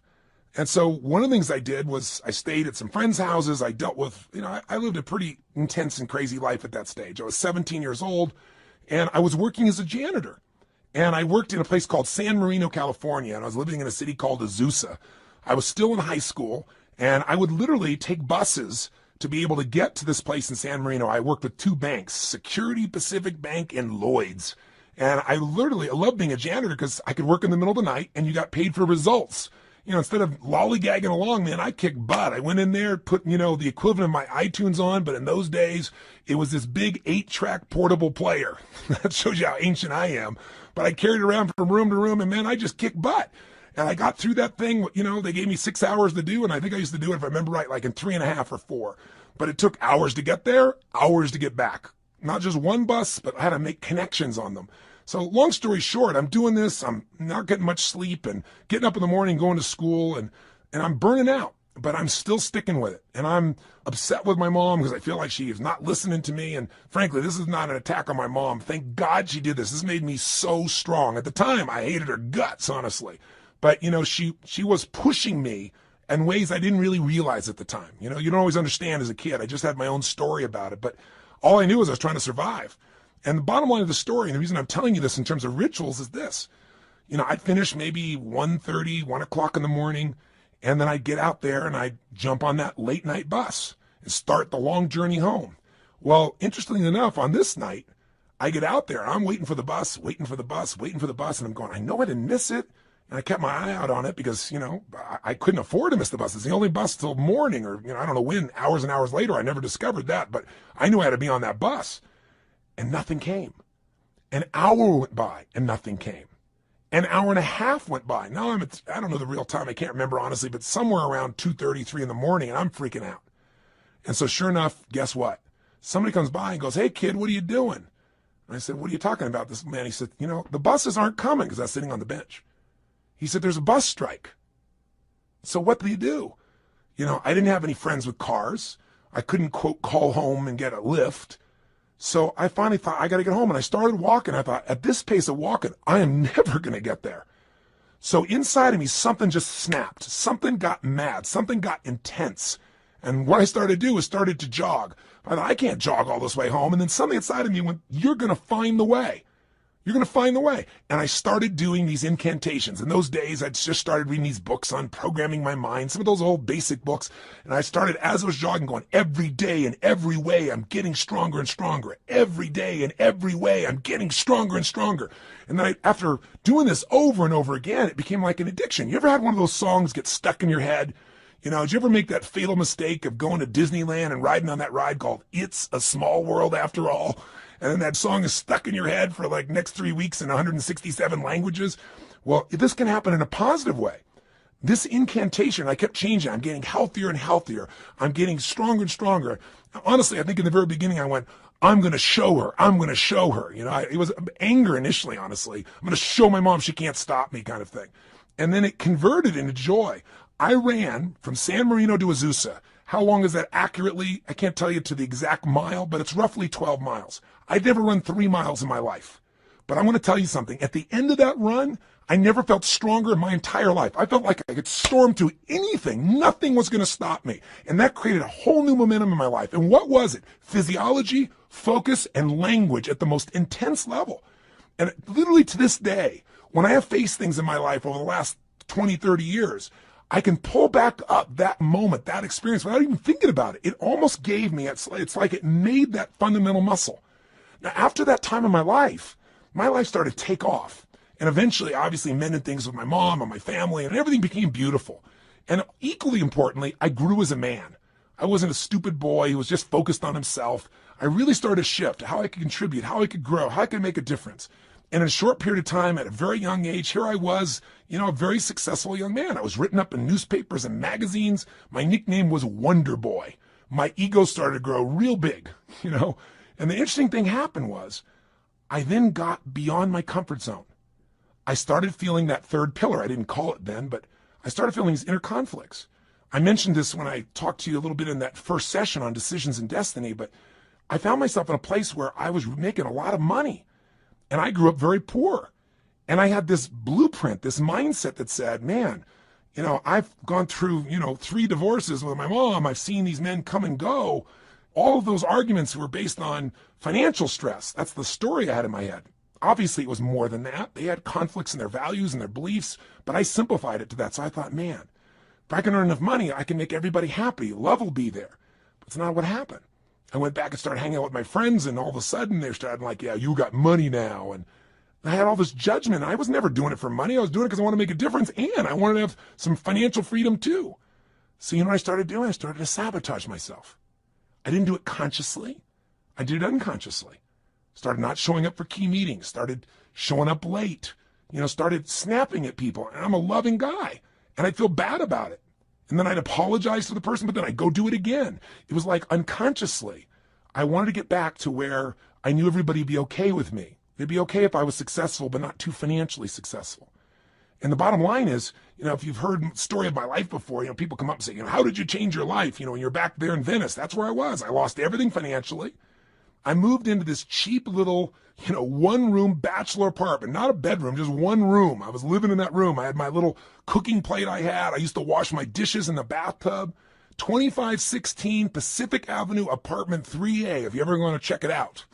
And so one of the things I did was I stayed at some friends' houses. I dealt with, I lived a pretty intense and crazy life at that stage. I was 17 years old, and I was working as a janitor. And I worked in a place called San Marino, California, and I was living in a city called Azusa. I was still in high school, and I would literally take buses to be able to get to this place in San Marino. I worked with two banks, Security Pacific Bank and Lloyd's. And I love being a janitor because I could work in the middle of the night and you got paid for results. Instead of lollygagging along, man, I kicked butt. I went in there, put, the equivalent of my iTunes on, but in those days, it was this big 8-track portable player. That shows you how ancient I am. But I carried it around from room to room, and man, I just kicked butt. And I got through that thing, they gave me 6 hours to do, and I think I used to do it, if I remember right, like in 3.5 or 4. But it took hours to get there, hours to get back. Not just one bus, but I had to make connections on them. So long story short, I'm doing this, I'm not getting much sleep and getting up in the morning, going to school, and I'm burning out, but I'm still sticking with it. And I'm upset with my mom because I feel like she is not listening to me. And frankly, this is not an attack on my mom. Thank God she did this. This made me so strong. At the time, I hated her guts, honestly. But, she was pushing me in ways I didn't really realize at the time. You don't always understand as a kid. I just had my own story about it. But all I knew was I was trying to survive. And the bottom line of the story, and the reason I'm telling you this in terms of rituals is this. I'd finish maybe 1:30, 1 o'clock in the morning, and then I'd get out there and I'd jump on that late night bus and start the long journey home. Well, interestingly enough, on this night, I get out there, I'm waiting for the bus, and I'm going, I know I didn't miss it. And I kept my eye out on it because, I couldn't afford to miss the bus. It's the only bus till morning, or, I don't know when, hours and hours later. I never discovered that, but I knew I had to be on that bus. And nothing came. An hour went by and nothing came. An hour and a half went by. Now I don't know the real time. I can't remember honestly, but somewhere around 2:30, 3 in the morning, and I'm freaking out. And so sure enough, guess what? Somebody comes by and goes, "Hey kid, what are you doing?" And I said, "What are you talking about?" This man, he said, "The buses aren't coming," because I was sitting on the bench. He said, "There's a bus strike." So what do you do? I didn't have any friends with cars. I couldn't, quote, call home and get a lift. So I finally thought, I got to get home. And I started walking. I thought, at this pace of walking, I am never going to get there. So inside of me, something just snapped. Something got mad. Something got intense. And what I started to do was started to jog. I thought, I can't jog all this way home. And then something inside of me went, you're going to find the way. You're going to find the way. And I started doing these incantations. In those days, I'd just started reading these books on programming my mind, some of those old basic books. And I started, as I was jogging, going, every day in every way, I'm getting stronger and stronger. Every day in every way, I'm getting stronger and stronger. And then after doing this over and over again, it became like an addiction. You ever had one of those songs get stuck in your head? Did you ever make that fatal mistake of going to Disneyland and riding on that ride called It's a Small World After All? And then that song is stuck in your head for like next 3 weeks in 167 languages. Well, this can happen in a positive way. This incantation, I kept changing. I'm getting healthier and healthier. I'm getting stronger and stronger. Honestly, I think in the very beginning I went, I'm going to show her. I'm going to show her. It was anger initially, honestly. I'm going to show my mom she can't stop me kind of thing. And then it converted into joy. I ran from San Marino to Azusa. How long is that accurately? I can't tell you to the exact mile, but it's roughly 12 miles. I'd never run 3 miles in my life. But I'm going to tell you something. At the end of that run, I never felt stronger in my entire life. I felt like I could storm through anything. Nothing was going to stop me. And that created a whole new momentum in my life. And what was it? Physiology, focus, and language at the most intense level. And literally to this day, when I have faced things in my life over the last 20, 30 years, I can pull back up that moment, that experience, without even thinking about it. It almost gave me, it's like it made that fundamental muscle. Now, after that time in my life started to take off. And eventually, obviously, mended things with my mom and my family, and everything became beautiful. And equally importantly, I grew as a man. I wasn't a stupid boy who was just focused on himself. I really started to shift how I could contribute, how I could grow, how I could make a difference. And in a short period of time, at a very young age, here I was, a very successful young man. I was written up in newspapers and magazines. My nickname was Wonder Boy. My ego started to grow real big, And the interesting thing happened was, I then got beyond my comfort zone. I started feeling that third pillar. I didn't call it then, but I started feeling these inner conflicts. I mentioned this when I talked to you a little bit in that first session on decisions and destiny, but I found myself in a place where I was making a lot of money. And I grew up very poor. And I had this blueprint, this mindset that said, man, I've gone through, 3 divorces with my mom. I've seen these men come and go. All of those arguments were based on financial stress. That's the story I had in my head. Obviously, it was more than that. They had conflicts in their values and their beliefs, but I simplified it to that. So I thought, man, if I can earn enough money, I can make everybody happy. Love will be there. That's not what happened. I went back and started hanging out with my friends, and all of a sudden they started like, yeah, you got money now. And I had all this judgment. I was never doing it for money. I was doing it because I want to make a difference, and I wanted to have some financial freedom too. So you know what I started doing? I started to sabotage myself. I didn't do it consciously. I did it unconsciously. Started not showing up for key meetings. Started showing up late. Started snapping at people. And I'm a loving guy. And I'd feel bad about it. And then I'd apologize to the person, but then I'd go do it again. It was like unconsciously. I wanted to get back to where I knew everybody would be okay with me. They'd be okay if I was successful, but not too financially successful. And the bottom line is, if you've heard the story of my life before, people come up and say, how did you change your life? When you're back there in Venice, that's where I was. I lost everything financially. I moved into this cheap little, one-room bachelor apartment, not a bedroom, just one room. I was living in that room. I had my little cooking plate I had. I used to wash my dishes in the bathtub. 2516 Pacific Avenue, apartment 3A, if you ever want to check it out.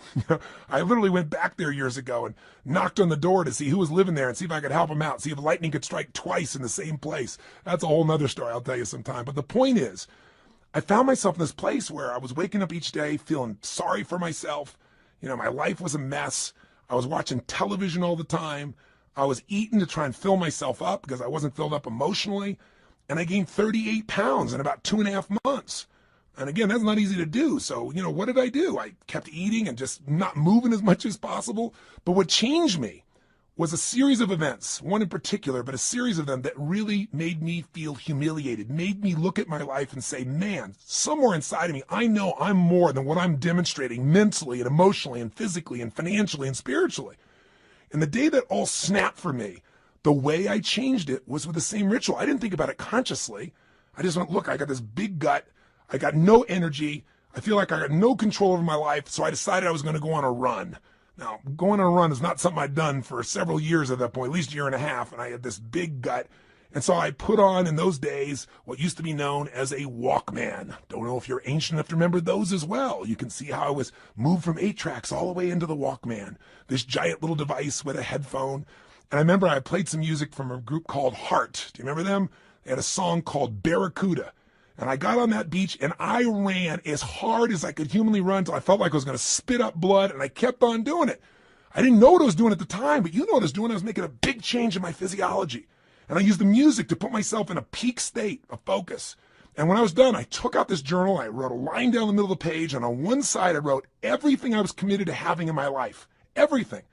I literally went back there years ago and knocked on the door to see who was living there and see if I could help them out, see if lightning could strike twice in the same place. That's a whole nother story I'll tell you sometime. But the point is, I found myself in this place where I was waking up each day feeling sorry for myself. My life was a mess. I was watching television all the time. I was eating to try and fill myself up because I wasn't filled up emotionally. And I gained 38 pounds in about 2.5 months. And again, that's not easy to do. So, what did I do? I kept eating and just not moving as much as possible. But what changed me was a series of events, one in particular, but a series of them that really made me feel humiliated, made me look at my life and say, man, somewhere inside of me, I know I'm more than what I'm demonstrating mentally and emotionally and physically and financially and spiritually. And the day that all snapped for me, the way I changed it was with the same ritual. I didn't think about it consciously. I just went, look, I got this big gut. I got no energy. I feel like I got no control over my life. So I decided I was going to go on a run. Now, going on a run is not something I'd done for several years at that point, at least a year and a half. And I had this big gut. And so I put on in those days what used to be known as a Walkman. Don't know if you're ancient enough to remember those as well. You can see how I was moved from 8 tracks all the way into the Walkman, this giant little device with a headphone. And I remember I played some music from a group called Heart. Do you remember them? They had a song called Barracuda. And I got on that beach and I ran as hard as I could humanly run until I felt like I was going to spit up blood, and I kept on doing it. I didn't know what I was doing at the time, but you know what I was doing. I was making a big change in my physiology. And I used the music to put myself in a peak state of focus. And when I was done, I took out this journal, I wrote a line down the middle of the page, and on one side I wrote everything I was committed to having in my life. Everything.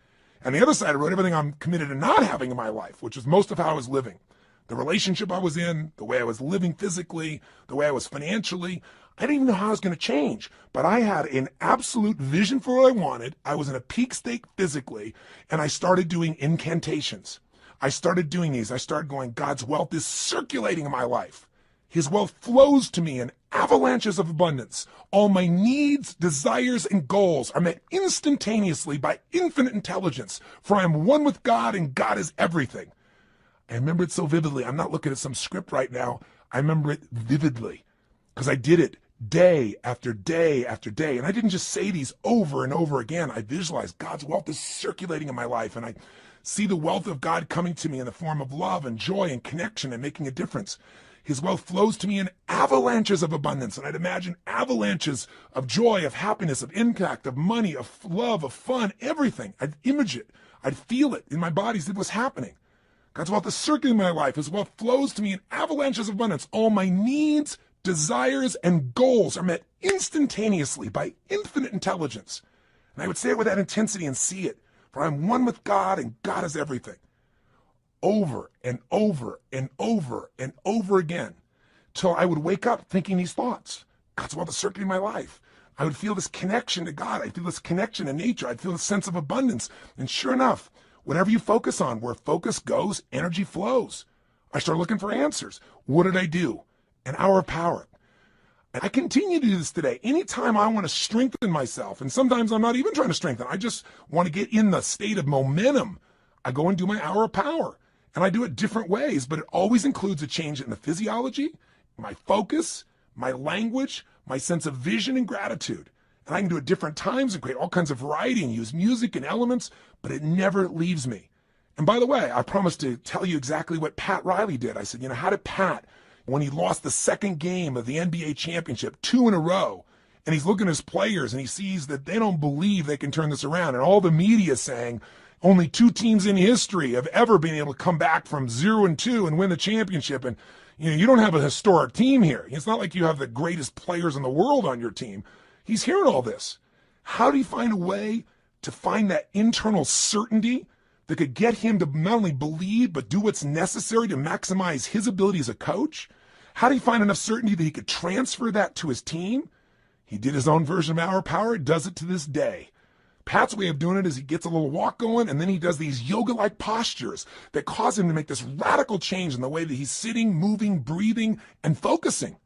And the other side, I wrote everything I'm committed to not having in my life, which is most of how I was living. The relationship I was in, the way I was living physically, the way I was financially. I didn't even know how I was going to change, but I had an absolute vision for what I wanted. I was in a peak state physically, and I started doing incantations. I started doing these. I started going, God's wealth is circulating in my life. His wealth flows to me in avalanches of abundance. All my needs, desires, and goals are met instantaneously by infinite intelligence, for I am one with God, and God is everything. I remember it so vividly. I'm not looking at some script right now. I remember it vividly because I did it day after day after day. And I didn't just say these over and over again. I visualized God's wealth is circulating in my life, and I see the wealth of God coming to me in the form of love and joy and connection and making a difference. His wealth flows to me in avalanches of abundance. And I'd imagine avalanches of joy, of happiness, of impact, of money, of love, of fun, everything. I'd image it. I'd feel it in my body. It was happening. God's wealth is circulating in my life. His wealth flows to me in avalanches of abundance. All my needs, desires, and goals are met instantaneously by infinite intelligence. And I would say it with that intensity and see it. For I'm one with God, and God is everything. Over and over and over and over again, till I would wake up thinking these thoughts. God's wealth is circulating in my life. I would feel this connection to God. I'd feel this connection to nature. I'd feel a sense of abundance. And sure enough, whatever you focus on, where focus goes, energy flows. I started looking for answers. What did I do? An hour of power. And I continue to do this today. Anytime I want to strengthen myself, and sometimes I'm not even trying to strengthen, I just want to get in the state of momentum, I go and do my hour of power. And I do it different ways, but it always includes a change in the physiology, my focus, my language, my sense of vision and gratitude. And I can do it different times and create all kinds of variety and use music and elements, but it never leaves me. And by the way, I promised to tell you exactly what Pat Riley did. I said, how did Pat, when he lost the second game of the NBA championship, 2 in a row, And he's looking at his players and he sees that they don't believe they can turn this around. And all the media is saying only 2 teams in history have ever been able to come back from 0-2 and win the championship. And you don't have a historic team here. It's not like you have the greatest players in the world on your team. He's hearing all this. How do you find a way to find that internal certainty that could get him to not only believe, but do what's necessary to maximize his ability as a coach? How do you find enough certainty that he could transfer that to his team? He did his own version of Hour of Power, does it to this day. Pat's way of doing it is he gets a little walk going, and then he does these yoga-like postures that cause him to make this radical change in the way that he's sitting, moving, breathing, and focusing.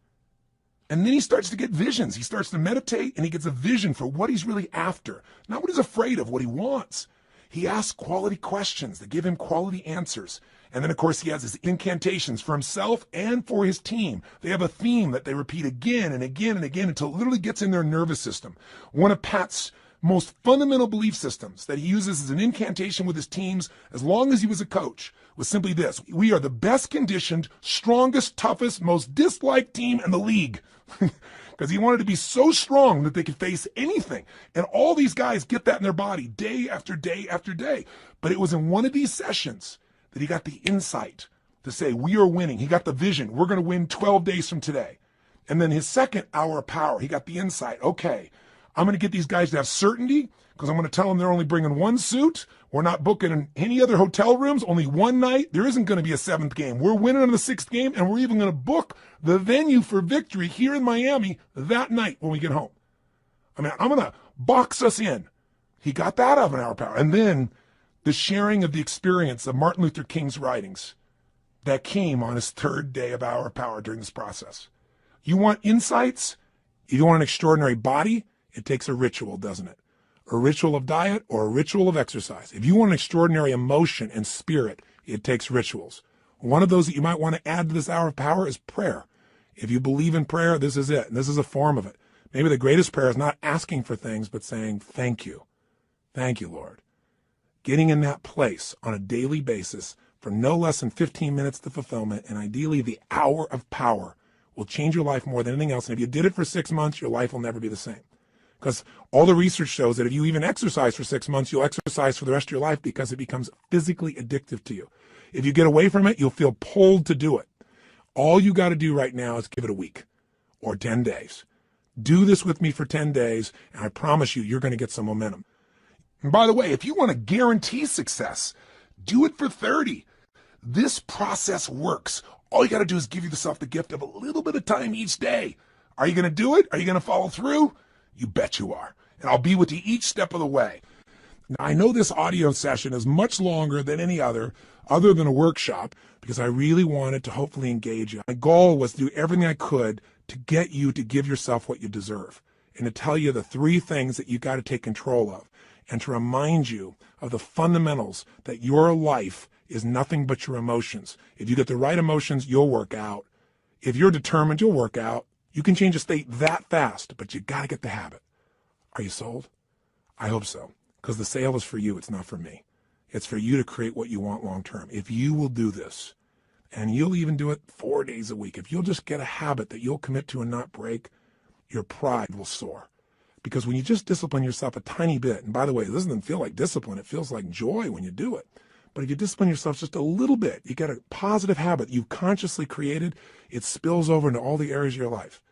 And then he starts to get visions. He starts to meditate, and he gets a vision for what he's really after, not what he's afraid of, what he wants. He asks quality questions that give him quality answers. And then, of course, he has his incantations for himself and for his team. They have a theme that they repeat again and again and again until it literally gets in their nervous system. One of Pat's most fundamental belief systems that he uses as an incantation with his teams as long as he was a coach was simply this: we are the best conditioned, strongest, toughest, most disliked team in the league. Because he wanted to be so strong that they could face anything. And all these guys get that in their body day after day after day. But it was in one of these sessions that he got the insight to say, we are winning. He got the vision. We're going to win 12 days from today. And then his second hour of power, he got the insight. Okay, I'm going to get these guys to have certainty because I'm going to tell them they're only bringing 1 suit. We're not booking in any other hotel rooms, only 1 night. There isn't going to be a 7th game. We're winning on the 6th game, and we're even going to book the venue for victory here in Miami that night when we get home. I mean, I'm going to box us in. He got that out of an hour of power. And then the sharing of the experience of Martin Luther King's writings that came on his 3rd day of hour of power during this process. You want insights? If you want an extraordinary body, it takes a ritual, doesn't it? A ritual of diet or a ritual of exercise. If you want an extraordinary emotion and spirit, it takes rituals. One of those that you might want to add to this hour of power is prayer. If you believe in prayer, this is it. This is a form of it. Maybe the greatest prayer is not asking for things, but saying, thank you. Thank you, Lord. Getting in that place on a daily basis for no less than 15 minutes to fulfillment, and ideally the hour of power, will change your life more than anything else. And if you did it for 6 months, your life will never be the same. Because all the research shows that if you even exercise for 6 months, you'll exercise for the rest of your life because it becomes physically addictive to you. If you get away from it, you'll feel pulled to do it. All you got to do right now is give it a week or 10 days. Do this with me for 10 days, and I promise you, you're going to get some momentum. And by the way, if you want to guarantee success, do it for 30. This process works. All you got to do is give yourself the gift of a little bit of time each day. Are you going to do it? Are you going to follow through? You bet you are. And I'll be with you each step of the way. Now, I know this audio session is much longer than any other than a workshop, because I really wanted to hopefully engage you. My goal was to do everything I could to get you to give yourself what you deserve and to tell you the 3 things that you got to take control of and to remind you of the fundamentals that your life is nothing but your emotions. If you get the right emotions, you'll work out. If you're determined, you'll work out. You can change a state that fast, but you got to get the habit. Are you sold? I hope so, because the sale is for you. It's not for me. It's for you to create what you want long term. If you will do this, and you'll even do it 4 days a week, if you'll just get a habit that you'll commit to and not break, your pride will soar. Because when you just discipline yourself a tiny bit, and by the way, this doesn't feel like discipline, it feels like joy when you do it. But if you discipline yourself just a little bit, you get a positive habit you've consciously created, it spills over into all the areas of your life.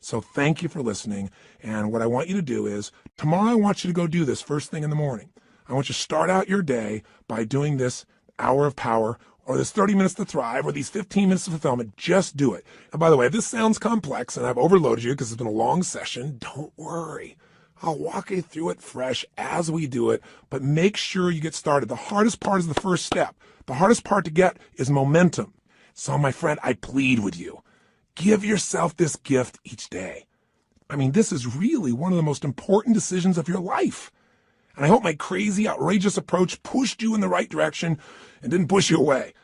So thank you for listening. And what I want you to do is, tomorrow I want you to go do this first thing in the morning. I want you to start out your day by doing this hour of power, or this 30 minutes to thrive, or these 15 minutes of fulfillment. Just do it. And by the way, if this sounds complex and I've overloaded you because it's been a long session, don't worry. I'll walk you through it fresh as we do it, but make sure you get started. The hardest part is the first step. The hardest part to get is momentum. So my friend, I plead with you. Give yourself this gift each day. I mean, this is really one of the most important decisions of your life. And I hope my crazy, outrageous approach pushed you in the right direction and didn't push you away.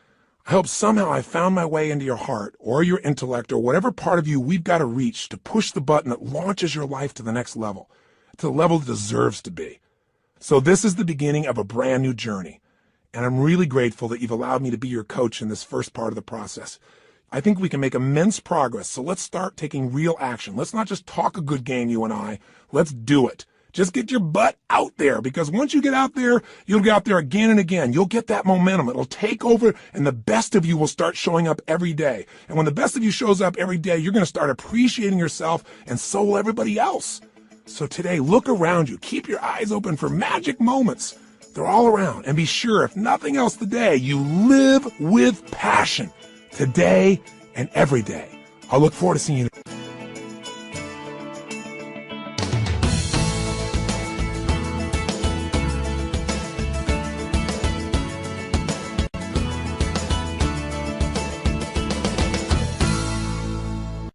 I hope somehow I found my way into your heart or your intellect or whatever part of you we've got to reach to push the button that launches your life to the next level, to the level it deserves to be. So this is the beginning of a brand new journey. And I'm really grateful that you've allowed me to be your coach in this first part of the process. I think we can make immense progress. So let's start taking real action. Let's not just talk a good game, you and I. Let's do it. Just get your butt out there, because once you get out there, you'll get out there again and again. You'll get that momentum. It'll take over, and the best of you will start showing up every day. And when the best of you shows up every day, you're going to start appreciating yourself, and so will everybody else. So today, look around you. Keep your eyes open for magic moments. They're all around. And be sure, if nothing else today, you live with passion today and every day. I'll look forward to seeing you tomorrow.